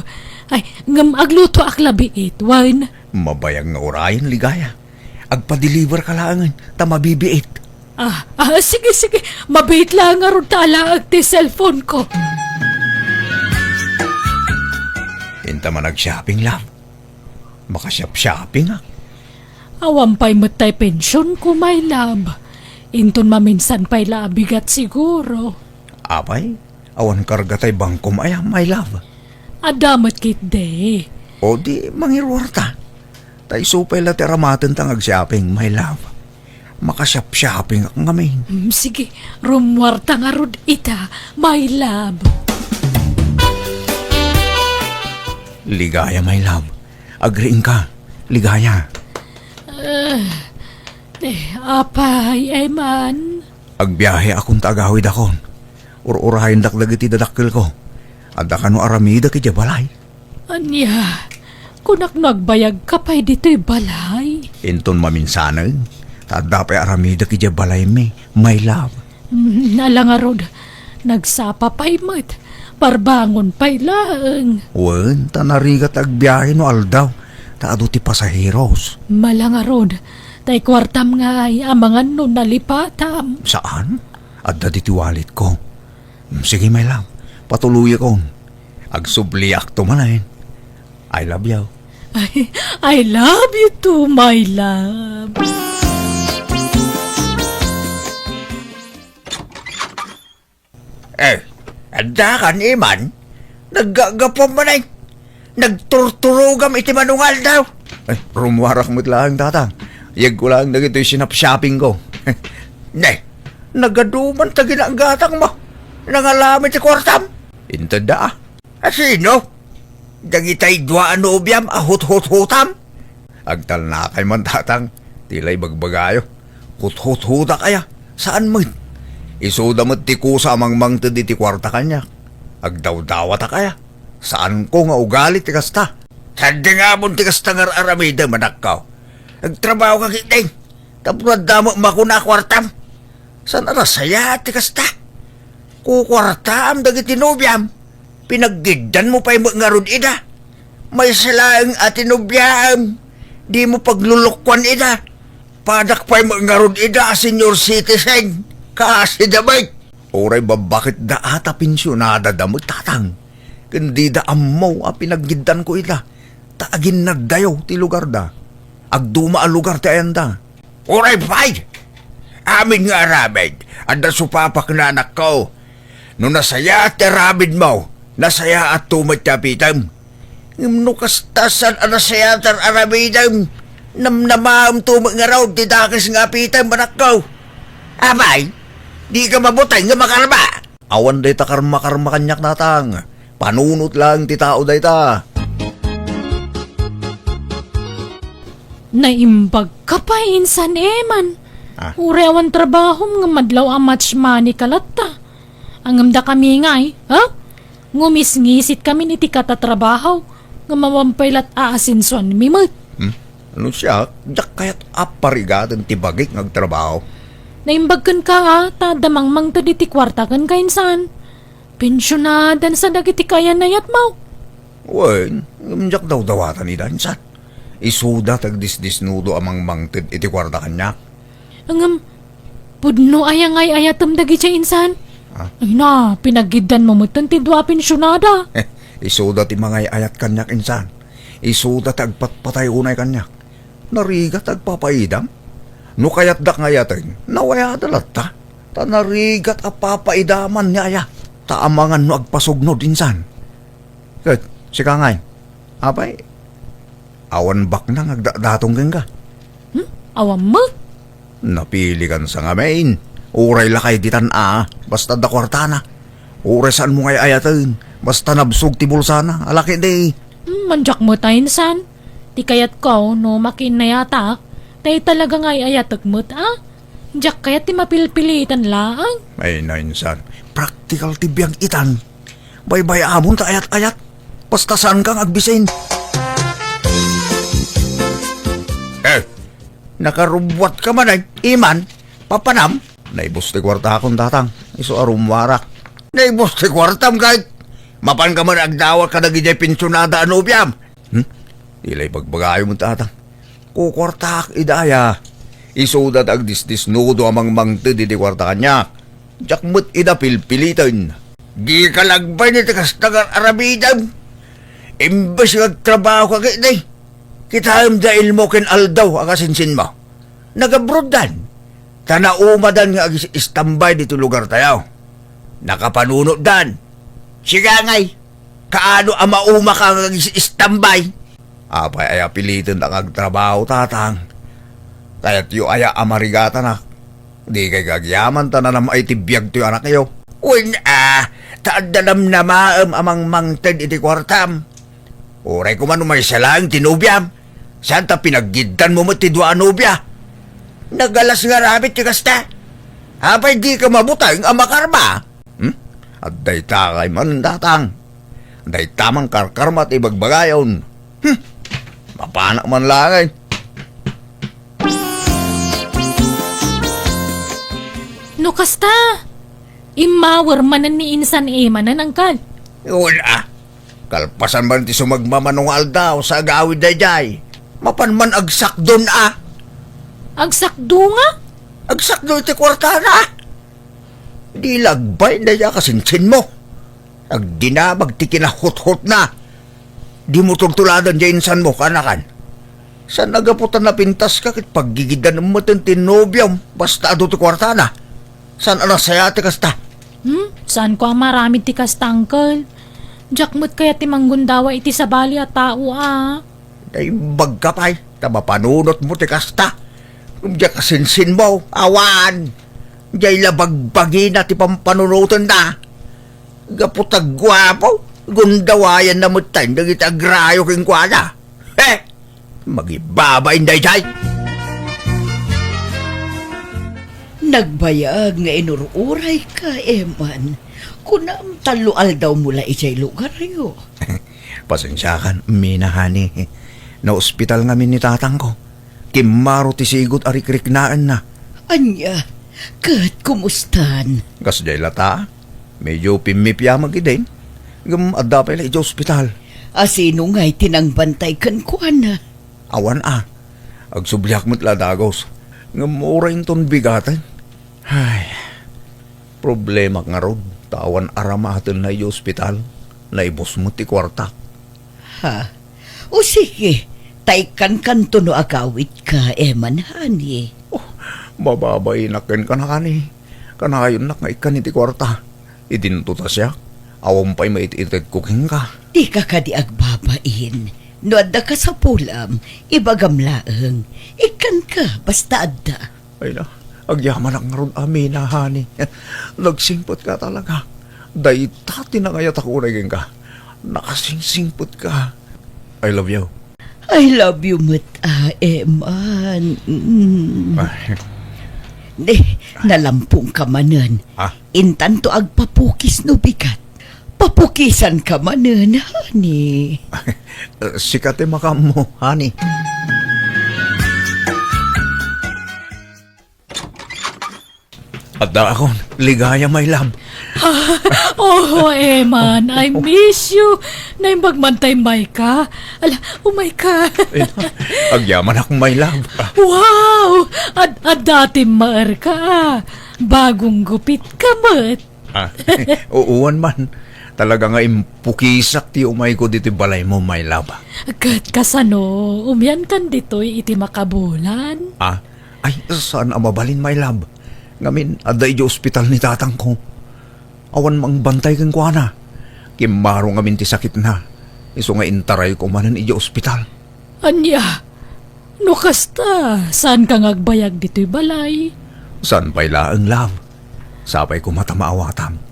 Ay, ngam agluto ak labiit, wine. Mabayag nga orayan, ligaya. Agpa-deliver ka langan, ta mabibiit. Sige. Mabait lang nga ron tala ag ti cellphone ko. Inta man nag-shopping, love. Maka-shop-shopping, Awan pa'y matay pensyon ko, my love. Inton maminsan pa'y laabigat siguro. Apay, awan karga tay bangko maya, my love. Adamat kit day. O di, mangirwarta. Tay supay la teramaten tang ag-shopping, my love. Makashop-shopping ang ngamin. Sige, rumwarta nga rod ita, my love. Ligaya, my love. Agreeing ka. Ligaya. Apay, man. Agbiyahe akong tagawid akon. Ur-urahin dakdag iti dadakkel ko. Adda ka no aramida ki balay. Anya, kunak nagbayag ka pa'y dito'y balay. Inton maminsanag. Tadda pa'y aramida ki balay me, my love. Nala nga rod, nagsapa pa'y mat. Parbangon pa'y laang. Wen, tanarigat agbiyahe no aldaw. Taado ti pasaheros. Malanga rod, tay kwartam nga ay amangan no nalipatam. Saan? Adda di ti wallet ko. Sige, my love. Patuloy ko. Agsubliak to manayin. I love you. I love you too, my love. Adda ka ni Iman? Naggagapam man ay. Nagturturugam iti manungal daw. Rumwarak mo't lang, tatang. Yag ko lang na ito'y sinap-shopping ko. Nay, nagaduman ta ginagatang mo. Nangalamit si kwartam. Intada ah. Sino? Dagitay dua ano ubiyam ahut-hut-hutam. Agtal na kay man, tatang. Tilay bagbagayo. Hut-hut-huta kaya. Saan mo? Isuda mo't tikusa amang mangtad iti kwarta kanya. Agdaw-dawa ta kaya. Saan ko nga ugali tikas ta? Sandi nga mong tikas ta nga aramida manakaw. Nagtrabaho ka kiting. Tapos damo makuna kwartam. Saan arasaya tikas ta? Kukwartam dagiti nubyam. Pinaggidan mo pa'y mga rod ida. May salaang ati nubyam. Di mo paglulukwan ida. Padak pa'y mga rod ida, senior citizen. Kasi damay. Oray ba bakit da ata pensyonada damot tatang? Kundi da ammo a pinaggidan ko ita. Taagin na dayaw ti lugar da. Agduma a lugar ti ayanda. Oray fay! Amin nga rabid. Anda supapak na anak ko. No nasaya at rabid mo. Nasaya at tumat kapitam. No kastasan a nasaya at arabidam. Namnamam tumat nga raw ti dakis nga pitam anak ko. Abay! Di ka mabutay nga makarma. Awan day ta karma-karma kanyak natang. Panunot lang ti tao day ta. Naimbag ka pa insan man. Urewan trabaho nga madlaw ang much money kalatta. Ang amda kami nga ha? Ngumis-ngisit kami ni ti katatrabaho. Nga mawampaylat aasinsuan mimot. Ano siya? Dak kayat aparigatan ti bagik ngagtrabaho. Naimbagkan ka ha, tadamang mang to diti kwarta kan kainsan. Pensyonadan sa dagiti kaya nayat mo. Wen, umjak daw dawatan ni dansan. Isuda tagdisdisnudo amang mangtid iti kwarta kanyak. Ang pudno ayang ay ayatam dagi siya insan. Ay na, pinaggidan mo mutan ti dua pensyonada. Isuda ti mga ayat kanyak insan. Isuda tagpatpatay unay kanyak. Narigat tagpapaidam. No kayat dak ngayatin, nawaya dalat ta. Ta narigat a papaidaman niya aya. Ta amangan no agpasugnod insan. Kat, si Kangay. Abay, awan bak na ngagdatong ka. Awam mo? Napili kan sa ngamin. Uray lakay ditan basta da kwartana. Uray saan mo ngay ayatin, basta nabsog ti bulsana, alaki day. Manjak mo tayo insan. Ti kayat ko, no makin na yata. Tay talaga nga ayatag mo't Diyak kaya ti mapilpilitan laang. Ay na insan, practical ti biyang itan. Baybay amon ta ayat-ayat. Basta saan kang agbisin. Nakarubwat ka man ay, Iman, papanam. Naibos ti kwarta akong tatang, iso arumwarak. Naibos ti kwartam kahit. Mapan ka man agdawat ka nagijay pensyonada anubyam. Ilay bagbagayo mo tatang. Kukwartak idaya. Isudat agdisdisnudo amang mangtid iti kwarta kanya. Jakmut ida pilpilitan. Di ka lagbay ni tikas tagar arabidam. Imbes nga trabaho ka kay Kita dahil mo ken aldaw akasinsin mo. Nagabrodan. Tanaumadan nga istambay dito lugar tayo. Nakapanunot dan. Siga ngay. Kaano ang mauma ka nga istambay? Apay ay apilitin na kagtrabaho tatang. Kaya't yu aya amarigata na. Di kay gagyaman ta na naman ay tibiyag to yung anak kayo. Uy taadalam na maam amang mangted iti kwartam. Uray ko man umay salang tinubyam. Saan ta pinaggidan mo matidwa anubya? Nagalas nga rabit ti kasta. Apay di ka mabutay ang amakarma. At day takay man datang. Day tamang karkarma at ibagbagayon. Mapanak man langay. No kasta, imawar manan ni insan manan angkal. Wala. Kalpasan man ti sumagmamanong aldaw sa agawid dayjay. Mapan man agsak doon Agsakdo nga? Agsak doon ti kwartana. Di lagbay na ya kasinsin mo. Agdinamag ti kinahot-hot na. Di mo tugtuladan dyan insan mo kanakan. Saan nagaputan na pintas ka kit paggigidan mo tinobyam basta ado ti kwartana. Saan anasayate kasta? Saan ko ang marami ti kasta angkal? Jakmut kaya ti manggundawa iti sabali at tao Ay bagkapay. Tama panunot mo ti kasta. Diya kasinsin mo, awan. Diya'y labagbagi na ti pampanunutan na. Gaputag gwapo, gundawayan na mo tayo, nagit agrayo king kwada. Magibaba inday jay. Nagbayag nga inururay ka, Eman. Kunam talual daw mula ijay lugar yo. Pasensyakan, minahani. Na ospital ngamin ni tatang ko. Kimaro ti sigot arikriknaan na. Anya, kat kumustan? Kas jay lata, medyo pimipya magidin. Adapay la ija ospital. Asino nga'y tinangbantay kan kuana? Awan agsublyak mo't ladagos. Ngamuray ton bigatan. Ay, problema nga rod. Tawan aramatan na ija ospital. Naibos mo ti kwarta. Ha? O sige, taykan kanto no agawit ka, Eman, hani. Bababay nakin ka na kani. Kanayon na nga ikan iti kwarta. Idintuta siya. Awam pa'y maitit cooking ka. Di ka di agbabain. No adda ka sa pulam, ibagamlaeng. Ikan ka, basta adda. Ay na, agyaman ang ron amin na hani. Nagsimpot ka talaga. Daytati na ngayat ako naging ka. Nakasingsingpot ka. I love you. I love you, Eman. Ay, Nalampung ka manan. ha? Intan to agpapukis no bigat. Papukisan ka manan, hani. Sikate makam mo, honey. At da akong ligaya, my love. Oh, Eman, I miss you. Naimbagmantay may ka. Ala, umay ka. Agyaman akong my love. Wow! At dati maar ka. Bagong gupit ka, mat. Uuwan man. Talaga nga impukisak ti umay ko dito balay mo, my love. Kat kasano, umyan kan dito'y iti makabulan. Ay, saan ang mabalin, my love? Ngamin, aday di ospital ni tatang ko. Awan mang bantay kang kuana. Kimaro ngamin ti sakit na. Iso nga intaray ko manan iji ospital. Anya, no kasta, saan kang agbayag dito'y balay? San pa'y laang love? Sapay ko matamaawatam.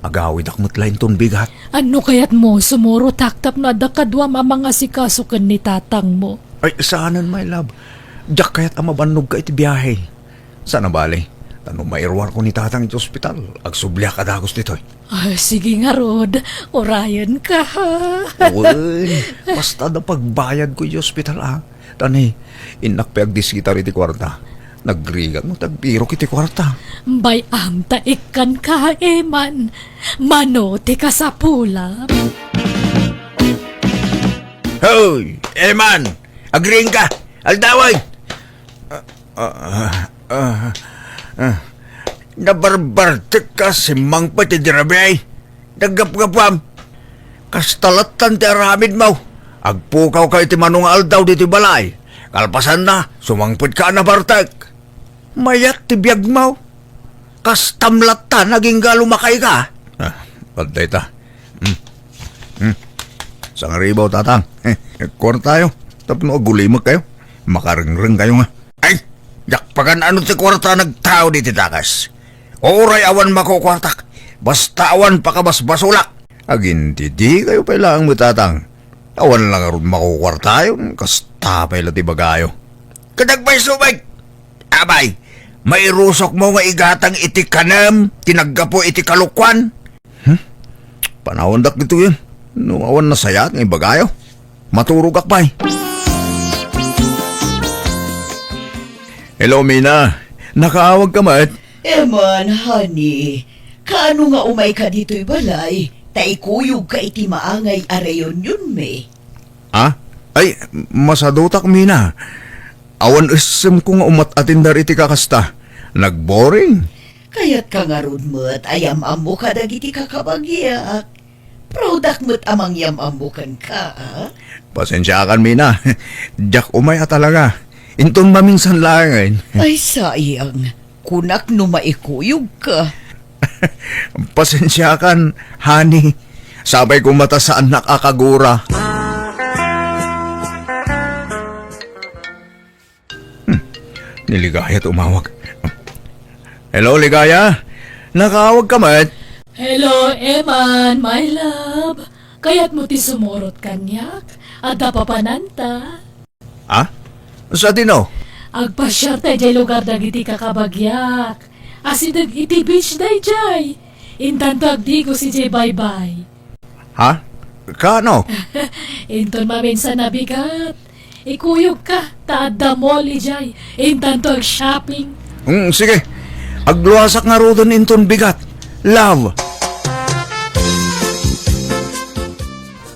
Agawid akmat lain ton bigat. Ano kaya't mo sumuro taktap na dakadwam ang mga sikasukan ni tatang mo? Ay, saanan, my love? Diyak kaya't amabanog ka iti biyahe. Sana bali? Tanong mairwar ko ni tatang iti ospital. Agsublya ka dagos dito'y. Ay, sige nga, Rod. Orayan ka, ha? Uy, basta na pagbayad ko iti ospital, Tani, inakpag diskitar iti kwarta. Nagrigan mo tagpiro kiti kwarta. Bay amta ikan ka, Eman. Manote ka sa pula. Hoy, Eman! Agring ka! Aldaway! Nabarbartek ka si Mang Pati Dirabay. Nagapgapam. Kastalatan ti aramid mo. Agpukaw ka iti manungal daw diti balay. Kalpasan na, sumangpit ka na bartek. Mayat ti biyag mo. Kastamlat ta, naging galumakay ka. Pantay ta. Sang ribaw, tatang. Kuwan tayo. Tapno agulimag kayo. Makarengreng kayo nga. Ay, yakpagan ano ti kwarta nagtao diti takas. Oray awan makukwartak. Basta awan pakabasbasulak. Aginti di kayo pala ang mutatang. Awan lang aron makukwarta yun. Kasta pala ti bagayo. Kadagbay subay. Abay, may rusok mo nga igatang iti kanam. Tinaggapo iti kalukwan. Panawandak dito yun. Nung awan na sayat ng bagayo. Maturog akbay. Hello, Mina. Nakaawag ka mat? Eman, honey. Kaano nga umay ka dito'y balay? Taikuyog ka iti maangay areyon yun, me. Ah? Ay, masadutak, Mina. Awan isem ko nga umat-atindar iti kakasta. Nagboring. Kaya't ka nga ron mo't ayam-am mo ka dagiti kakabagyak. Product mo't amang yam-amukan ka, ah? Pasensyakan, Mina. Jack umaya talaga. Intong maminsan langin. Ay, sayang. Kunak no maikuyog ka. Pasensyakan, honey. Sabay ko mata sa anak akagura. Niligaya tumawag. Hello, Ligaya? Nakaawag ka, mat? Hello, Eman, my love. Kaya't mo ti sumurot kanyak. At papananta. Ah? Sa tino? Agpasyar tayo jay lugar dagiti kakabagyak. Asin iti beach day jay. Intanto agdi ko si jay bye-bye. Ha? Kano? Inton maminsan na bigat. Ikuyog ka, taadda mall jay. Intanto ag shopping. Sige. Agluwasak nga rodon inton bigat. Love.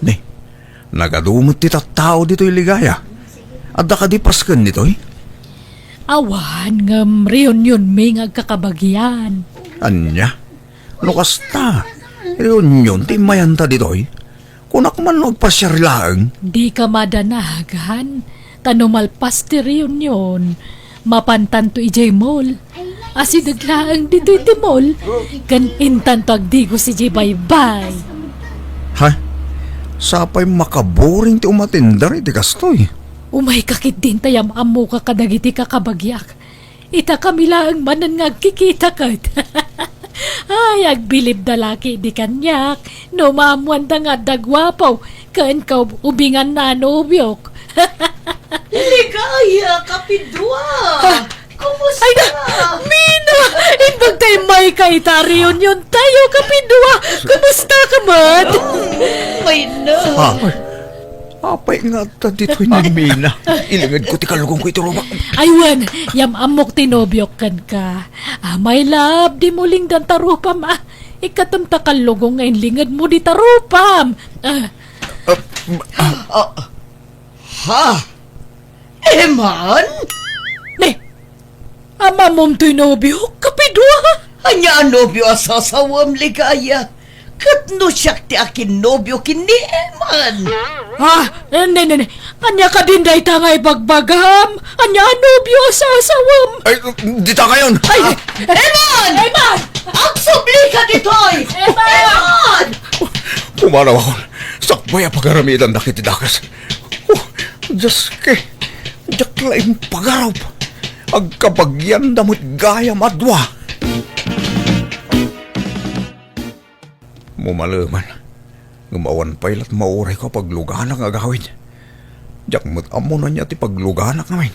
Ne, nagadumot ti tattao dito'y Ligaya. At nakadipaskan nito'y. Awan ngam reunion may agkakabagyan. Anya? No kasta? Reunion ti mayanta dito'y. Kunak man magpasyar lang. Di ka madanagan. Tanumalpas ti reunion. Mapantan to ijay mall. Asidaglaang dito iti mall. Kan intanto agdi ko si jay bye-bye. Ha? Sapay makaboring ti umatindar iti kastoy. Umay kakit din tayam amo ka kadagiti kakabagyak. Ita kami lang manan nga kikita kat. Ay, agbilib da laki di kanyak. No mamuan da nga dagwapaw. Kan ka ubingan na nobyok. Ligaya, kapidwa! Kumusta? Ay na, Mina! Imbag tayo may kaita reunion tayo kapidwa. Kumusta ka, Mad? May na. Apay nga ta dito'y ni Mina. Ilingad ko ti kalugong ko ito rumah. Aywan, yam amok tinobyok kan ka. My love, di mo ling dan tarupam Ikatam takalugong ngayon lingad mo di tarupam. Ha? Eman? Ne, ama mom tinobyok, kapidwa. Anya nobyo asasawam Ligaya. Kat no siyak ti akin nobyo kini Eman. Ne. Anya ka din day tangay bagbagam. Anya nobyo sasawam. Ay, di ta kayon. Ay, Eman! Eman! Ang subli ka ditoy! Eman! Pumanaw ako. Sakbay ang pagaramitan na kitidakas. Diyos ke. Diyak laing pagaraw. Agkabagyan damot gaya madwa. Mumalaman. Gumawan pa'y mauray ko pagluganak nga gawin. Diyak amo na niya ti pagluganak namin.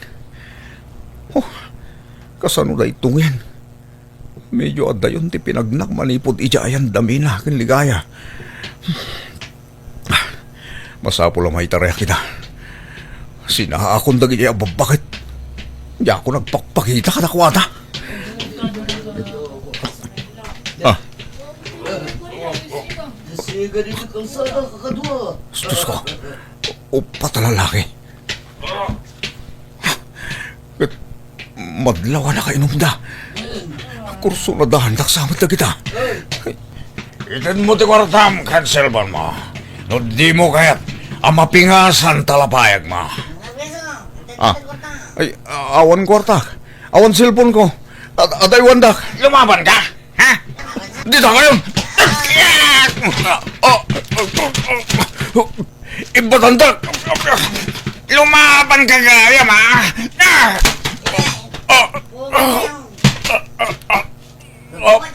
Kasano da itungin. Medyo adayon ti pinagnak manipod ijayan dami na akin Ligaya. Masapo lang may taraya kita. Sinaha akong dagi niya babakit. Di ako nagpakpakita katakwata. Sige dito kang sana kakadwa. Diyos ko. Upat na lalaki. Madlawa na kainom da. Kurso na dahan taksamat na kita. Itan mo ti kwartam, cancel ba mo? No di mo kayat. Amapingasan talapayag ma. Ay, awan kwarta. Awan cellphone ko. Atay wandak. Lumaban ka? Ha? Dito ngayon. Ibatandak. Lumaban ka gaya, ma?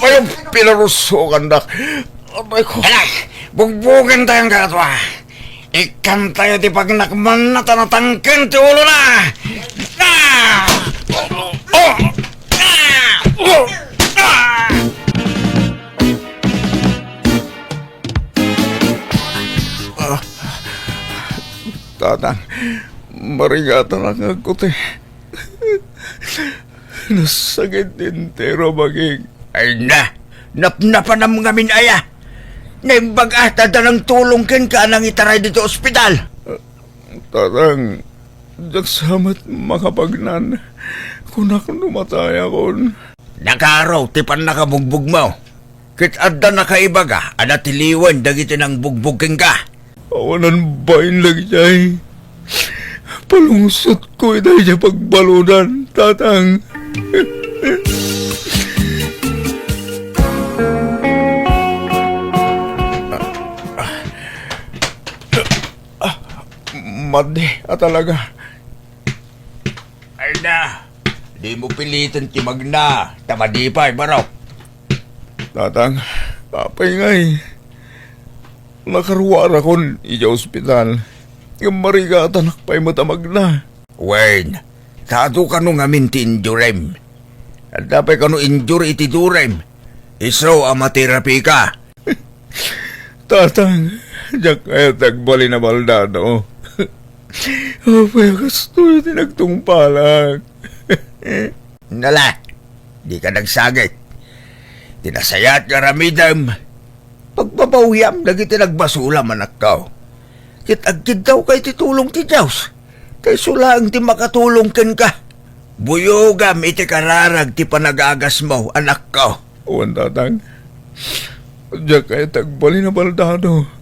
Ayun, pinarusukan dak. Atay ko. Anak, bugbugan tayong kakatwa. Ikan tayo di pag nakman na tanatangkin ti ulo na. Tatang, marigatan ang agkot eh. Nasagit entero maging. Ay na, napnapan ang mga minaya. Naimbag ata ng tulong ken ka nang itaray dito ospital. Tatang, jaksamat makapagnan. Kung ako numatay akon. Nakaraw, tipan nakabugbog mo. Kit adda nakaibaga, ada tiliwan dagiti ng bugbugin ka. Awanan bain lagi jay. Palungsot ko dahil siya pagbaludan, tatang. Madi, talaga. Ay na, di mo pilitin timagna. Tamadipay, baraw. Tatang, tapay ngay. Nakaruwara kon iya ospital. Yung marigatan nakpay matamag na. Wayne, tato ka nung amin ti injurem. At dapat ka nung injure iti durem. Isro ang materapi ka. Tatang, diyak kaya tagbali na baldado. Apay, gusto yung tinagtungpalag. Nala, di ka nagsagit. Tinasayat ka ramidam. Pagpapawiyam, dagiti nagbasulam anak ka. Kitagkid daw kay titulong ti Diyos. Kay sulaang ti makatulong ken ka. Buyogam iti kararag ti panagagas mo, anak ka. Uwan, tatang. Diyak kaya tagbali na baldado.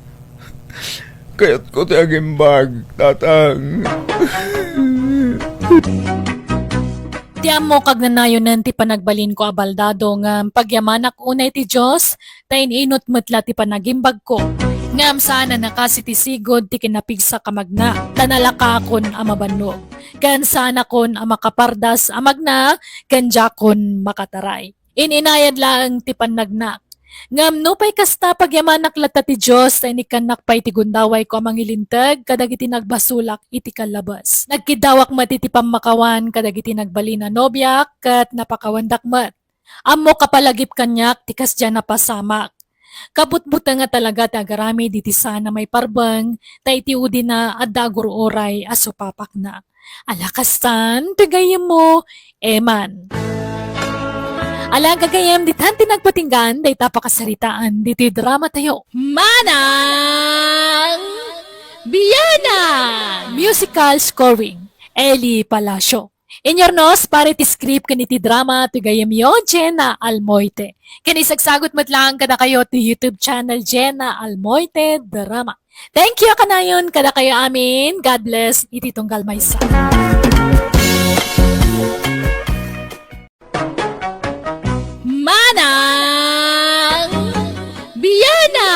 Kaya't ko ti agimbag, tatang. Tiyan mo kag nanayonan ti panagbalin ko abaldado nga pagyamanak unay ti Diyos, tayin inot metla ti panagimbag ko. Ngam sana nakasi ti sigod ti kinapigsa kamagna, tanalaka akon amabannog. Kan sana kon amakapardas amagna, kan jakon makataray. Ininayad lang ti panagnak. Ngam no pay kasta pagyamanak lata ti Diyos ay nikanak pay ti gundaway ko amang ilintag kadag iti nagbasulak iti kalabas. Nagkidawak mat iti pamakawan kadag iti nagbali na nobyak kat napakawandak mat. Amo kapalagip kanyak ti kasdya napasamak. Kaputbuta nga talaga ti agarami diti sana may parbang ta iti udi na adda oray aso papak na. Alakastan, tagayam mo, Eman. Ala gagayam ditan tinagpatinggan day tapakasaritaan dito drama tayo. Manang Biyana! Musical scoring Eli Palacio. Inyornos pare ti script kaniti drama ti gayam yo Jenna Almoite. Kanisagsagot mat lang kada kayo ti YouTube channel Jenna Almoite Drama. Thank you kanayon kada kayo amin. God bless iti tunggal maysa. Manang Biyana!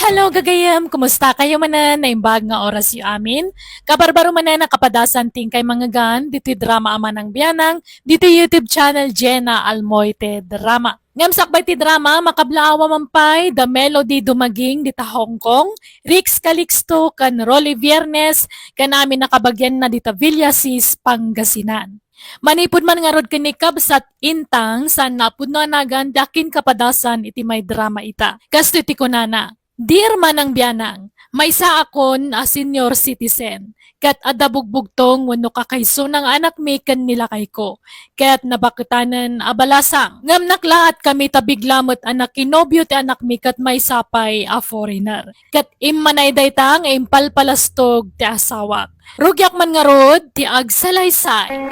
Hello gagayam, kumusta kayo manan? Naimbag nga oras yu amin. Kabarbaro manan nakapadasan ting kay mga gan, dito drama ama ng Biyanang, dito YouTube channel Jenna Almoite Drama. Ngamsak ba ti drama, makablaawa mampay, The Melody Dumaging dita Hong Kong, Rix Calixto, kan Rolly Viernes, kanami nakabagyan na dita Villasis, Pangasinan. Manipod man nga rod kinikab sa intang sa napud na nagan dakin kapadasan iti may drama ita. Kasto iti kunana, Dear Manang Biyanang, may sa akon a senior citizen. Kat adabugbugtong wano kakaiso ng anak mi ken nila kay ko. Kat nabakitanan abalasang. Ngam naklaat kami tabiglamot anak kinobyo ti anak mi kat may sapay a foreigner. Kat immanay daytang impalpalastog ti asawak. Rugyak man nga rod ti agsalaysay.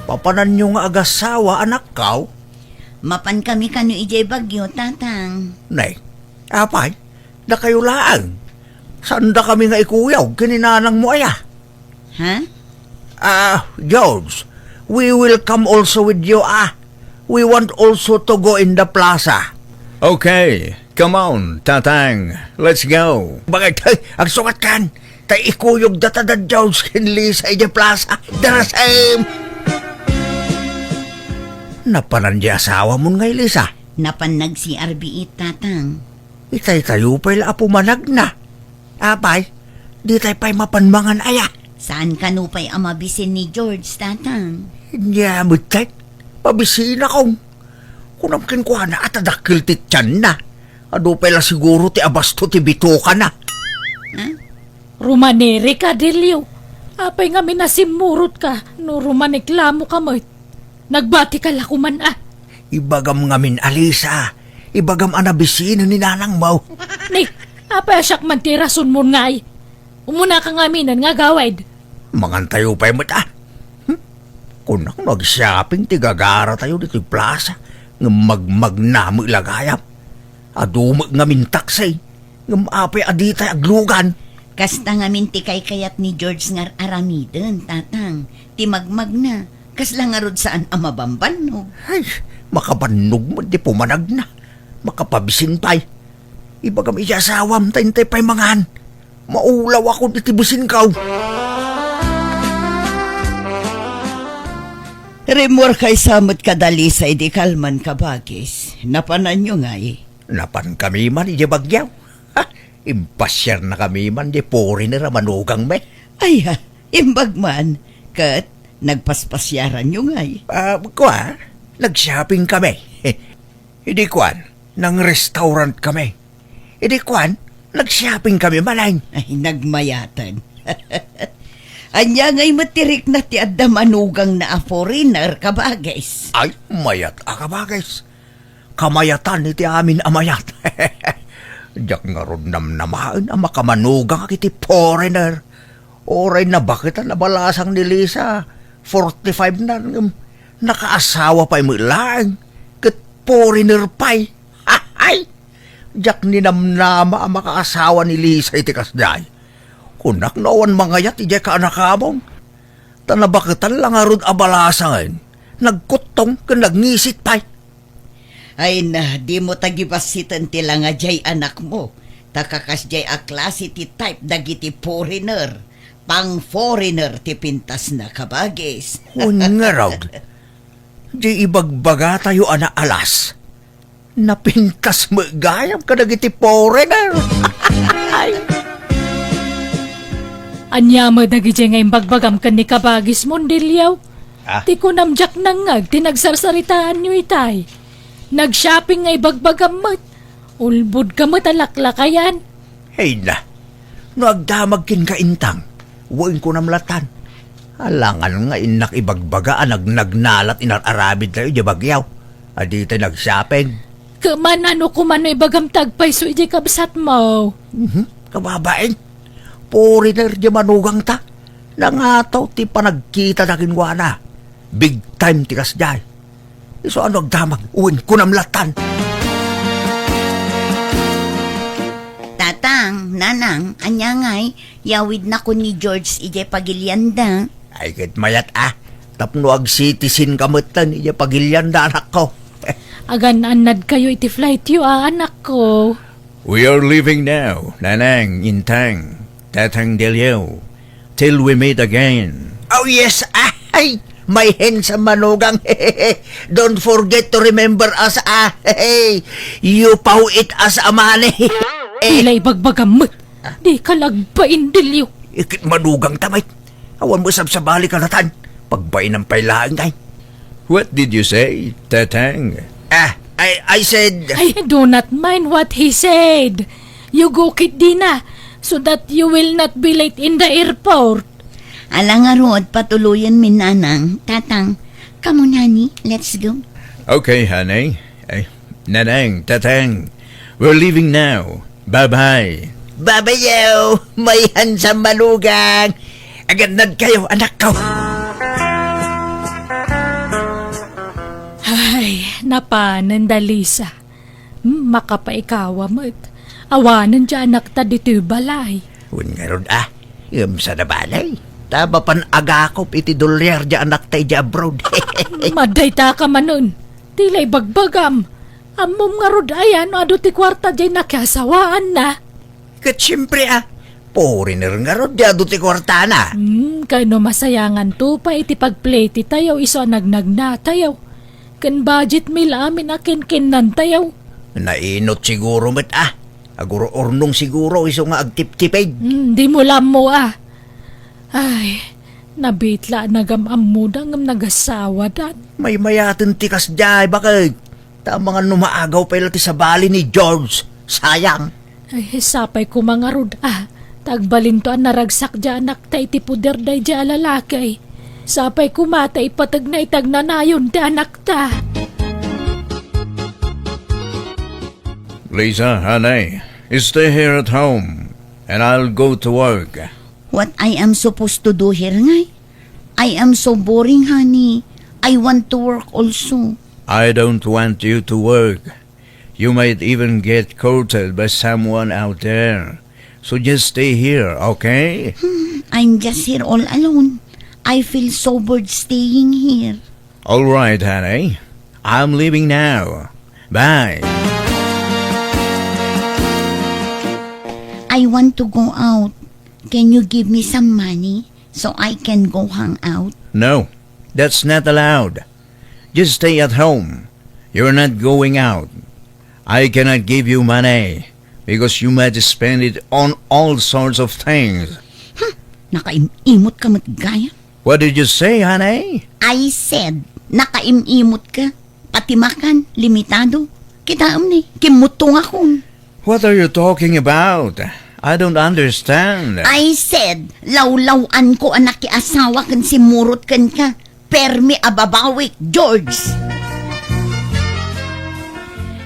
Papanan nyo nga agasawa, anak ka. Mapan kami kanu ijay bagyo, tatang. Nay, apay, Da kayo lang. Saan da kami nga ikuyaw? Kininanang mo aya. Ha? George, we will come also with you, We want also to go in the plaza. Okay, come on, Tatang. Let's go. Bakit? Ang sukat kan. Tay ikuyog data da George kinli sa ija plaza. The same. Napanan di asawa mo nga, Lisa. Napanag si RBE, tatang. Itay tayo pa'y pumanag na. Apay, di tayo pa'y mapanmangan aya. Saan kanupay ang mabisin ni George, tatang? Nyamot tay, pabisina kong. Kunamkin ko na at adakil ti tiyan na. Ado pa'y la siguro ti abasto ti bito ka na. Rumanere ka, Delio. Apay nga minasimurot ka, no rumaniklamo ka mo. Nagbati ka lakuman Ibagam ngamin Alisa. Ibagam anabisina ni nanang mo. Ni, apay asyak man ti rason mo ngay. Umuna ka nga minan nga gawad. Mangantayo pa'y mata. Kunang nag-shopping ti gagara tayo dito plaza. Nga magmagnamo ilagayap. Adumag ngamin taksay. Nga maapay aditay aglugan. Kasta nga minti kay kayat ni George ngar aramiden, tatang. Ti magmag na. Kasla nga rod saan ang mabamban, no? Ay, makabanog mo di pumanag na. Makapabisin pa'y. Ibagam iyasawam tayntay pa'y mangan. Maulaw ako ditibusin kaw. Remor kay samot kadali sa idikalman kabagis. Napanan nyo nga eh. Napan kami man iya bagyaw. Ha, impasyar na kami man di foreigner manugang me. Ay ha, imbag man. Kat, nagpaspasyaran nyo nga eh. Kwa, nag-shopping kami. Hindi kwan, nang restaurant kami. Hindi kwan, nag-shopping kami malain. Ay, nagmayatan. Anya nga'y matirik na ti adda manugang na a foreigner kabagis. Ay, mayat akabagais. Kamayatan iti amin amayat. Diyak nga ron namnamaan ang makamanugang kiti foreigner. Oray na bakit ang nabalasang ni Lisa? 45 na nakaasawa pa'y mulang. Kat foreigner pa'y. Ay! Diyak ni namnama ang makaasawa ni Lisa iti kasday. Kunak nawan mangayat iti ka anakamong. Tanabakitan lang arod abalasang. Nagkutong kan nagngisit pa'y. Ay na, di mo tagibasitan tila nga jay anak mo. Takakas jay a klase ti type dagiti foreigner. Pang foreigner ti pintas na kabagis. Ungarag. Di ibagbaga tayo ana alas. Napintas mo gayam ka nagiti foreigner. Anya mo dagi dyan ngayon bagbagam ka ni kabagis mo, Delio. Ti ko namjak nangag, tinagsarsaritaan nyo itay. Nag-shopping ngay bagbagam mo't. Ulbud ka mo't alaklakayan. Hey na. Nagdamag kin ka intang. Huwag ko namlatan. Alangan nga inak ibagbaga nagnalat inararabid tayo di bagyaw. Adi tayo nag-shopping. Kaman ano kumano ibagam tagpay so iti kabsat mo. Kababain. Foreigner di manugang ta. Nangataw ti panagkita na kinwana. Big time ti kasday. So ano agdamag? Uwin ko namlatan. Tatang, nanang, anya nga'y, yawid na ko ni George ije pagilyanda. Ay kit mayat Tapno ag citizen kamutan iya pagilyanda anak ko. Agan anad kayo iti flight yu anak ko. We are leaving now, Nanang, Intang, Tatang Delio, till we meet again. Oh yes, ay! My handsome manugang, don't forget to remember us, you paw it as a money. Tila ibagbagam mo't. Di ka lagpain, Delio. Ikit manugang tamay. Awan mo sabsabali ka natan. Pagbain ng pailaan ngay. What did you say, Tatang? I said... I do not mind what he said. You go kit di na, so that you will not be late in the airport. Alang nga rood, patuluyan min nanang. Tatang, kamo nani, let's go. Okay, honey. Nanang, Tatang, we're leaving now. Bye-bye. Babayaw, may handsome manugang. Agad kayo, anak ko. Ay, napanan Dalisa. Makapaikawa mo't. Awanan dyan anak ta dito balay. Un nga rod sa na balay. Taba pan agakop iti dolyar di anak tayo di abroad. Maday ta ka manon. Tilay bagbagam. Amom nga rod ayan, ado ti kwarta dyan nakasawaan na. Kat siyempre foreigner nga rod di ado ti kwartana. Kano masayangan to pa iti pagplay ti tayo iso nagnag na tayo. Kan budget mil amin akin kinan tayo. Nainot siguro met Aguro ornong siguro iso nga agtip-tipid. Di mo lam mo Ay, nabitla nagamam mo ngam nagasawa dan. May mayatin tikas jay bakit? Tama nga numaagaw pa ila ti sa bali ni George. Sayang. Ay, sapay ko mga rod Tagbalin to naragsak dyan anak ta iti puder day dyan lalakay. Sapay kumata ipatag na itag nanayon da anak ta. Lisa, honey, stay here at home and I'll go to work. What I am supposed to do here, ngay? I am so boring, honey. I want to work also. I don't want you to work. You might even get courted by someone out there. So just stay here, okay? I'm just here all alone. I feel so bored staying here. All right, honey. I'm leaving now. Bye. I want to go out. Can you give me some money so I can go hang out? No, that's not allowed. Just stay at home. You're not going out. I cannot give you money because you might spend it on all sorts of things. Nakaimimot ka matgaya. What did you say, honey? I said, nakaimimot ka. Pati makan, limitado. Kitaam ni, kimutong ako. What are you talking about? I don't understand. I said, lawlawan ko anak ki asawa kan si murot kan ka. Permi ababawik, George.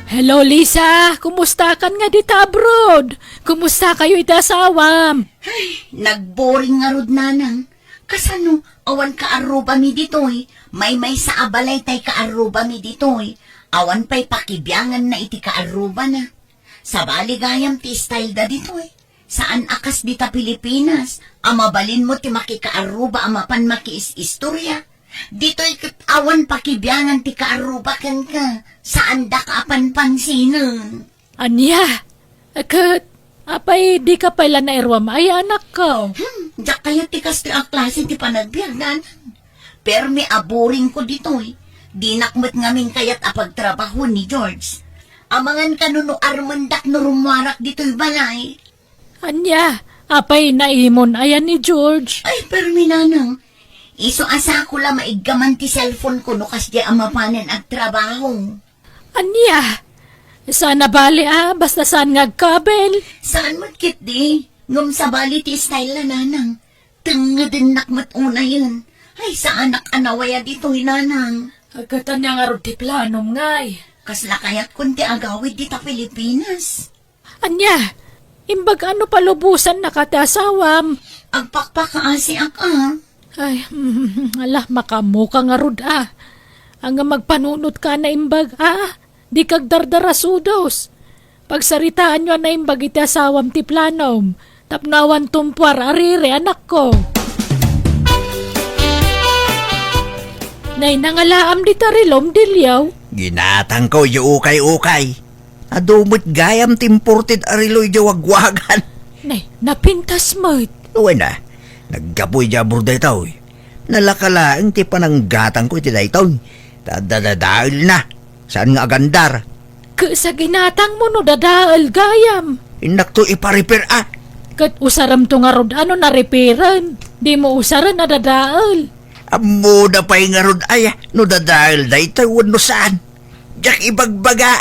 Hello Lisa, kumusta kan nga dita abroad? Kumusta kayo iti asawam? Nagboring nga rod nanang. Kasano, awan ka aruba mi ditoy. May sa abalay tay ka aruba mi ditoy. Awan pa'y pakibiyangan na iti ka aruba na. Sa baligayam ti style da ditoy. Saan akas dita Pilipinas? Amabalin mo ti makikaaruba amapan makiis-istorya. Dito'y awan pakibiyangan ti kaaruba kan ka. Saan da ka apan pansinan? Anya, akit, apay di ka pala na irwam ay anak ko. Diyak kaya ti kas ti klase ti panagbiyagan. Pero may aboring ko dito'y. Di nakmet ngamin kayat apagtrabaho ni George. Amangan kanuno armandak no rumwarak dito'y balay. Anya, apay naimon ayan ni George. Ay, pero minanang, iso asa ko la maigaman ti cellphone ko no kas di amapanen at trabaho. Anya, sana bali basta saan ngagkabel. Saan matkit di? Ngum sa bali ti style na nanang. Tengedin nakmat una yun. Ay, sa anak anawaya dito nanang. Agatan niya nga ro ti planom ngay. Kasla kayat kunti agawid di ta Pilipinas. Anya, imbag ano palubusan na katasawam. Agpakpakaasi aka. Ay, alah, makamuka nga rod Ang magpanunot ka na imbag di kag dardarasudos. Pagsaritaan nyo na imbag iti asawam ti planom. Tapnawan tumpwar arire anak ko. Nay nangalaam di tarilom dilyaw. Ginatang ko yu ukay-ukay. Adumot gayam timported ariloy jawagwagan. Nay, napintas mo't. Uwe na, naggapoy jabur da itaw. Nalakalaang ti pananggatang ko iti da itaw. Dadadadail na. Saan nga agandar? Sa ginatang mo no dadaal gayam. Inak to iparipir Kat usaram to nga rod ano na reparan. Di mo usaran na dadaal. Amo na pa'y nga ron no dadahil da itaw no saan. Diyak ibagbaga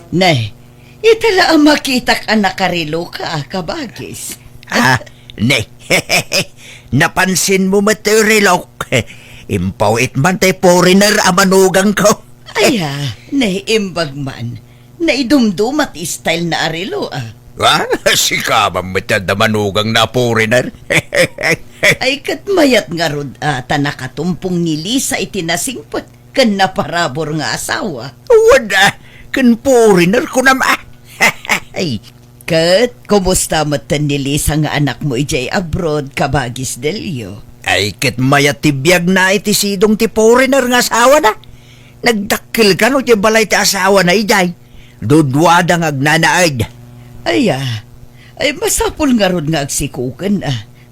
Nay, itala ang makita ka nakarilo ka, kabagis. Ne, napansin mo materilok. Impawit man tay foreigner amanugang ko. Aya, naiimbag man. Naidumdumat style na arilo Si kabang matadamanugang na foreigner. Ay katmayat nga rod ata nakatumpong ni Lisa itinasingpot. kan naparabor nga asawa. Wala, kan foreigner ko naman. Ay, Kat, kumusta matan nilisa nga anak mo ijay abroad kabagis delyo? ay kit maya tibiyag na iti sidong ti foreigner nga asawa na. Nagdakil ka no ti balay ti asawa na ijay. Dudwada nga agnanaad. Ay masapol nga ron nga agsikukan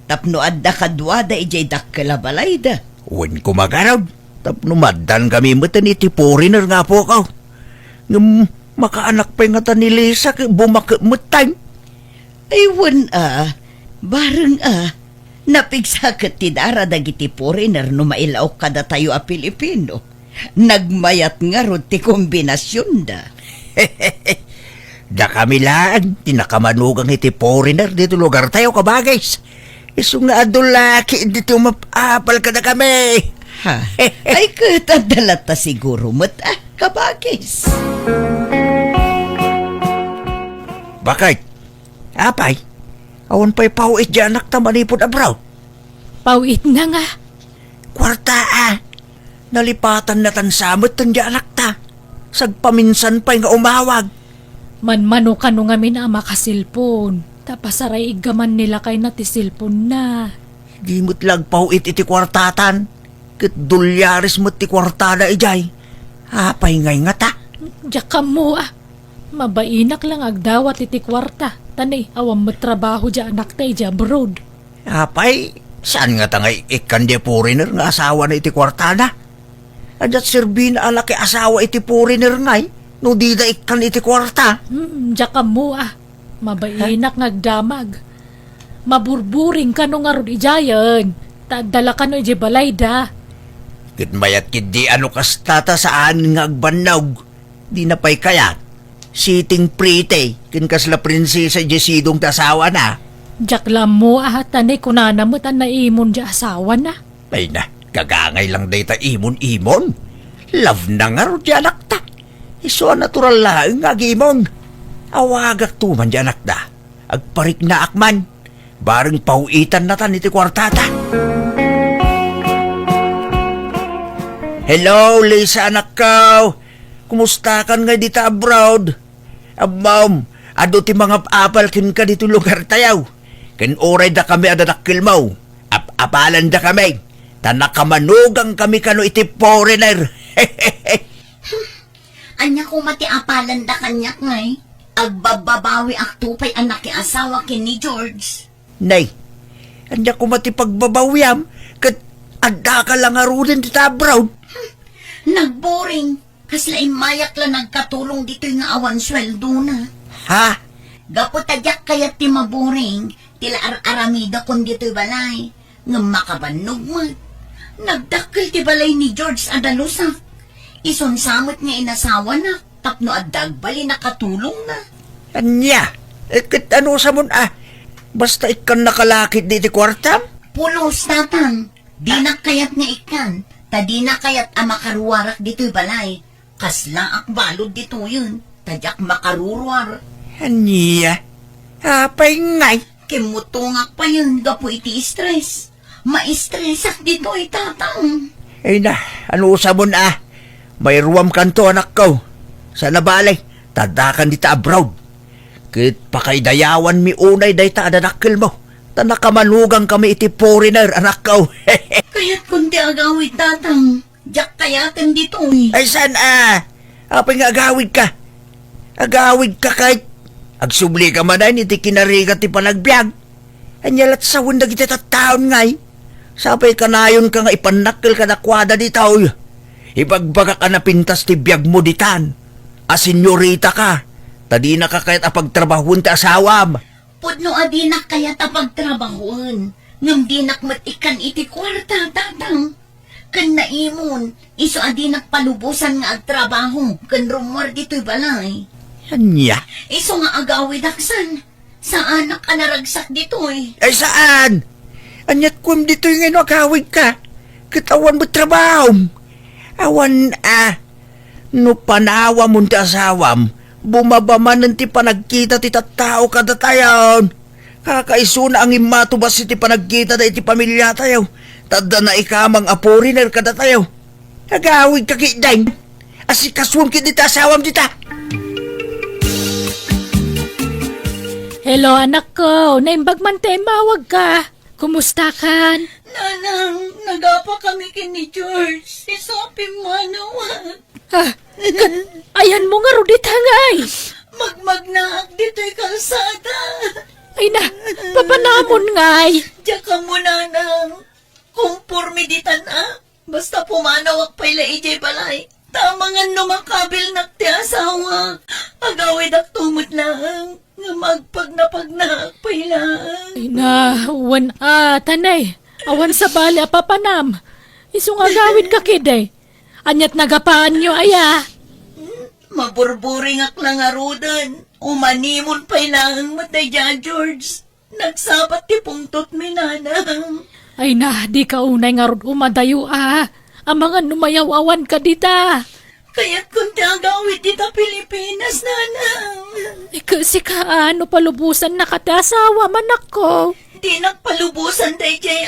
Tapno adda kadwada ijay dakkala balay da. Wen kumagaraw. Tapno maddan kami matan iti foreigner nga po ka. Ngam makaanak pa nga ta ni Lisa bumakmutay. Ay wan bareng napigsakat ti dara dagiti foreigner no mailaw kada tayo a Pilipino. Nagmayat nga ron ti kombinasyon da. Da kami lang, tinakamanugang iti foreigner dito lugar tayo kabagays. Iso nga adulaki dito mapapal ka na kami. Ay katadala ta siguro mat kabagis. Bakit? Apay, awan pa'y pauit di anak ta manipod abraw. Pauit na nga. Kwarta nalipatan na tan samot tan di anak ta. Sagpaminsan pa'y nga umawag. Manmano ka no nga mina makasilpon. Tapasaray igaman nila kay na ti silpon na. Di mo't lag pauit iti kwartatan. Kit dulyaris mo't ti kwartada ijay. Apay ngay nga ta. Diyak ka mo Mabainak lang agdawat iti kwarta. Tanay, awam mo trabaho dya anak tayo dya abroad. Apay, saan nga tangay ikan di foreigner nga asawa na iti kwartada? Adat sirbin alaki asawa iti foreigner ngay, no di da ikan iti kwarta. Diyak ka mo Mabainak ngagdamag. Maburburing ka no nga ron ijayan. Tadala ka no iji balay da. Kit mayat kit di ano kastata saan nga agbanawg. Di na pa'y kayat. Sitting pretty, kin kasla prinsesa di sidong tasawa na. Diyak lang mo tanay kunana mo tan naimon dya asawa na. Ay na, gagangay lang day ta imon-imon. Love na nga ro di anak ta. Iso natural lang nga gimon. Awagak tuman di anak da. Agparik na akman. Bareng pauitan na tan iti kwartata. Hello, Lisa anak ko. Kumusta kan nga dita abroad? Ma'am, ado ti mga apal kin ka dito lugar tayaw. Kin oray da kami adadakil mo. Apalan da kami. Tanakamanugang kami kano iti foreigner. Anya ko mati apalan da kanyak ngay. Agbababawi aktupay anak ki asawa kin ni George. Nay, anya ko mati pagbabawyam. Kat adda ka lang arunin dita abroad. Nagboring. Kasla imayak lang nagkatulong dito nga awan sweldo na. Ha? Gaputadyak kayat ti maboring. Tila aramida kon dito'y balay. Nga makabanog mo. Nagdakil ti balay ni George Adalusak. Isunsamot nga inasawa na. Tapno adagbali nakatulong na. Anya? Kat ano sa mun basta ikan nakalakit di ti kwartam? Pulos tatang. Di na kayat nga ikan. Tadi na kayat makaruwarak dito'y balay. Kasla akbalod dito yun. Tadyak makaruruar. Anya? Apay ngay. Kimutungak pa yun. Gapo iti stress. Ma-stressak dito tatang. Ay na, ano sa mun may ruwam kanto anak ko. Sa nabalay, tadakan di ta abroad. Kit pakaidayawan mi unay day ta adanakil mo. Tanakamanugang kami iti foreigner anak ko. Kaya't kundi agawid tatang. Diyak kayakan dito Ay saan apay nga agawid ka. Agawid ka kahit agsubli ka man ay iti kinarigat ti panagbiag. Anyalat sa wundag iti tattaon ngay. Sapay kanayon ka nga ipanakil ka na kwada di tao. Ibagbaga ka na pintas ti biag mo ditan. Senyorita ka. Tadi na ka kahit apagtrabahon ti asawam. Pudno adinak kayat apagtrabahoan. Ngam dinak matikan iti kwarta tatang. Kan naimon, iso adinak palubusan nga agtrabaho. Kan rumor dito'y balay. Anya? Iso nga agawid aksan. Sa anak ka naragsak dito'y. Ay saan? Anyat kum dito yung agawid ka. Katawan mo trabaho. Awan no panawa mo ti asawam. Bumaba man ti panagkita ti tattao kada tayon. Kakaiso na ang imatubas iti panagkita da iti pamilya tayo. Tadda na ikamang aporiner kada tayo. Agawid ka kitay. Asikaswam kita asawam dita. Hello anak ko, naimbag man tayo mawag ka. Kumusta kan? Nanang, nagapa kami kini George. Isapin mo nawa. Ayan mo nga rudit hangay. Magmagnaak dito'y kalsada. Ay na, papanamon ngay. Diya ka mo, nanang. Kumpurmi ditan Basta pumanawak pa'y laijay balay. Tamangan lumakabil nakti asawa. Agawid ak tumot lang. Nga magpagnapak pa'y lang. Ay na, wan tanay. Awan sa bali papanam. Isong agawid ka kiday. Anyat nagapaan nyo aya. Maburburing ak lang arudan. Umanimon pa'y lang matay dyan, George. Nagsabat ti pungtot mi, nanang. Ay na, di ka unay nga rod umadayo Ang mga numayaw-awan ka dita. Kaya't kung tagawid dita Pilipinas, nanang. Kasi ka ano palubusan na katasawa manak ko. Di nagpalubusan day jay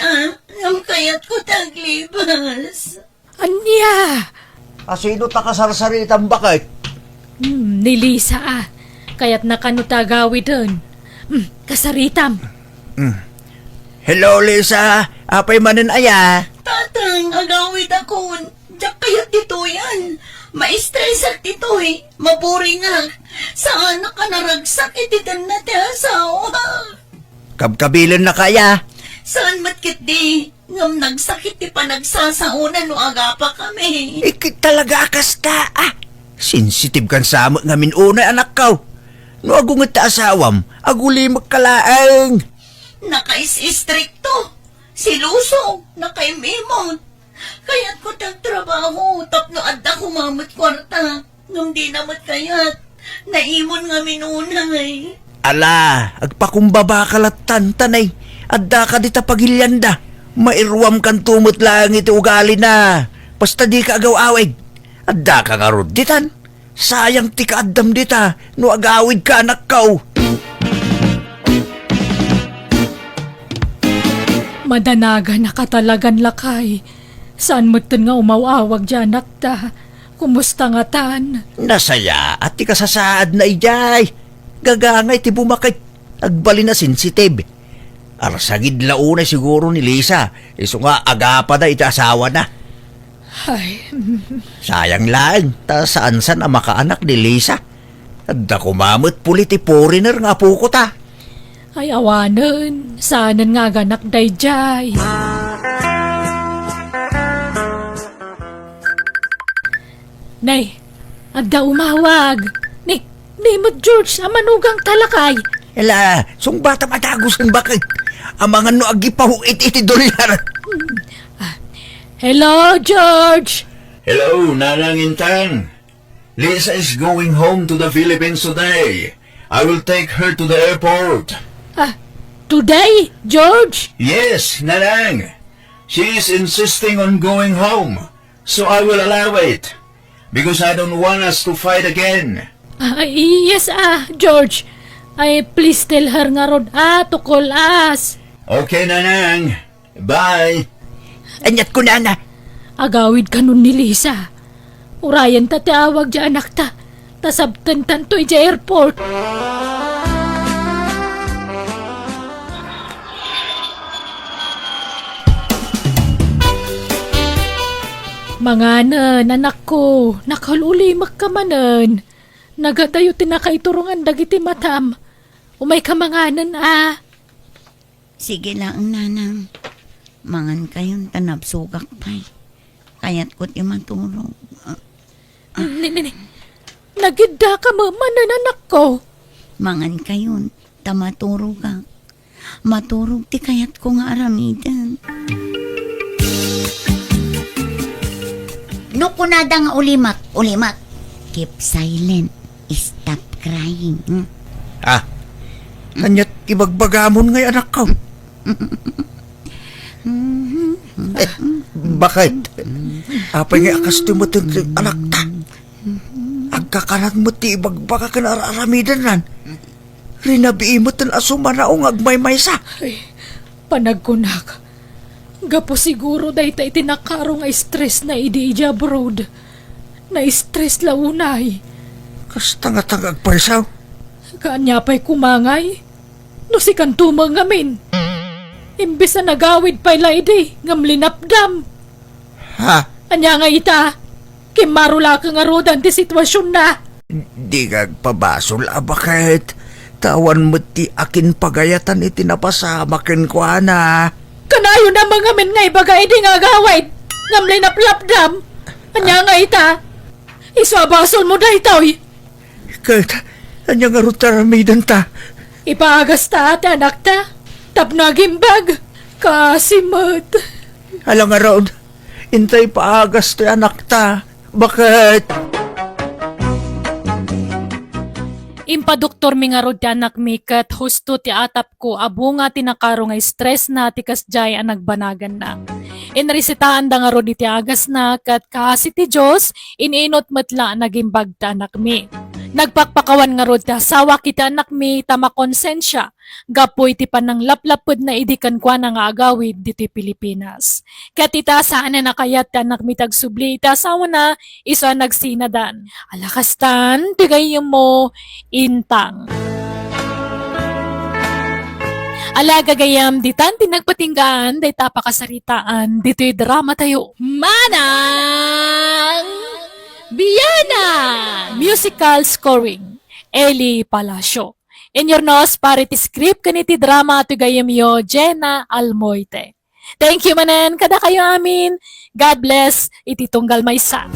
Ngam kaya't ko taglibas. Anya? Asino ta kasarsaritan bakit? Ni Lisa Kaya't nakanutagawi dun. Kasaritam. Hello, Lisa. Apay manin aya. Tatang, agawid akon. Diyak kaya't dito yan. Ma-stress at dito Maburing Saan ka naragsak ititan na ti asawa? Kabkabilan na kaya. Saan matkit di? Ngam nagsakit ti panagsasaunan no agapa kami. Ikit talaga kasta Sensitive kan sama ngamin unay anak kau. No agungat ta asawam, aguli magkalaang. Nakais-istrikto. Siluso, nakaimimot. Kaya't ko tagtrabaho, tapno adda kumamot kwarta. Nung di namat kayat, naimon nga minunay. Ala, agpakumbaba kalatan tanay. Adda ka dita pagilyanda. Mairuam kan tumot lang iti ugali na. Basta di ka agaw-awig. Adda ka nga ruditan. Sayang ti kaadam dita. No agawid ka anak kau. Madanaga na katalagan lakay. Saan mo nga umawawag dyan nakta? Kumusta nga tan? Nasaya at ti kasasaad na ijay. Gagangay ti bumakit. Agbali na sensitive. Arsagid launa siguro ni Lisa. Iso nga agapa na iti asawa na. Ay, Sayang lang. Ta saan-san ang makaanak ni Lisa. Adda kumamot pulit ti foreigner nga po ko ta. ay awanan. Saanan nga ganak dayjay. Nay, agda umawag. Ni mo George, amanugang talakay. Ela, sung bata matagos ang bakit. Ang mga no agipahuit iti dolyar. Hello, George. Hello, Nanang Intan. Lisa is going home to the Philippines today. I will take her to the airport. Today, George? Yes, Nanang. She is insisting on going home, so I will allow it. Because I don't want us to fight again. Yes, George. Please tell her nga rod, to call us. Okay, Nanang. Bye. Anyat ko na. Agawid ka nun ni Lisa. Urayan ta tiawag dya anak ta. Tasabtan tanto ija airport. Manganan, anak ko. Nakaluli magkamanan. Nagadayo tinakaiturungan dagiti matam. Umay ka manganan, Sige lang, nanang. Mangan kayong tanabsugak pa'y. Kaya't ko't imatulog. Nagidda ka mamanan, anak ko. Mangan kayon, tamaturog ka. Maturog ti kayat ko nga aramidan. No kunada nga ulimak. Keep silent. Stop crying. Anyat ibagbagamon ngay anak ko. Bakit? Apay nga akas ti mo anak ta. Agkakalat mo ti ibagbaga ka na aramidan nan. Rinabii mo tan asumanaong agmay-maysa. Panagkunak. Gapo siguro dahi ta itinakaro nga stress na idija brood. Na stress launay. Kas tanga-tangag paisaw. Kanya pa'y kumangay. No si kantumang ngamin. Imbes na nagawid pa'y laidi ngam linapdam. Ha? Anya nga ita. Kimarula ka nga rodan ti sitwasyon na. Di kag pabasol abakit. Tawan mo ti akin pagayatan itinapasama ken ko ana. Kanayo na mga men nga ibagay di nga gawid. Ngam linaplapdam. Anya nga ita. Isabasol mo da itaw. Kat, anya nga rutaramidan ta. Ipaagas ta ati anak ta. Tapnagimbag. Kasimot. Alang nga raon, intay paagas ti anak ta. Bakit? Impadoktor mi nga rod ti anak mi kat husto ti atap ko abo nga tinakaro nga stress na ti kasjay ang nagbanagan na. Inresitaan da nga rod iti agas na kat kasi ti Diyos ininot matla nagimbag ti anak mi. Nagpakpakawan nga rod ti asawa kiti anak mi tama konsensya. Gapoy ti panang laplapod na idikan kwa na nga agawid diti Pilipinas. Kat ita saan na nakayat ti anak mi tagsubli iti asawa na isa nagsinadan. Alakastan, bigay mo intang. Alagagayam ditan tinagpatinggaan day tapakasaritaan dito'y drama tayo. Manang Biyana! Musical scoring Eli Palacio. In your nose parity script kaniti drama to gayam yo Jenna Almoite. Thank you manen kada kayo amin. God bless iti tunggal maysa.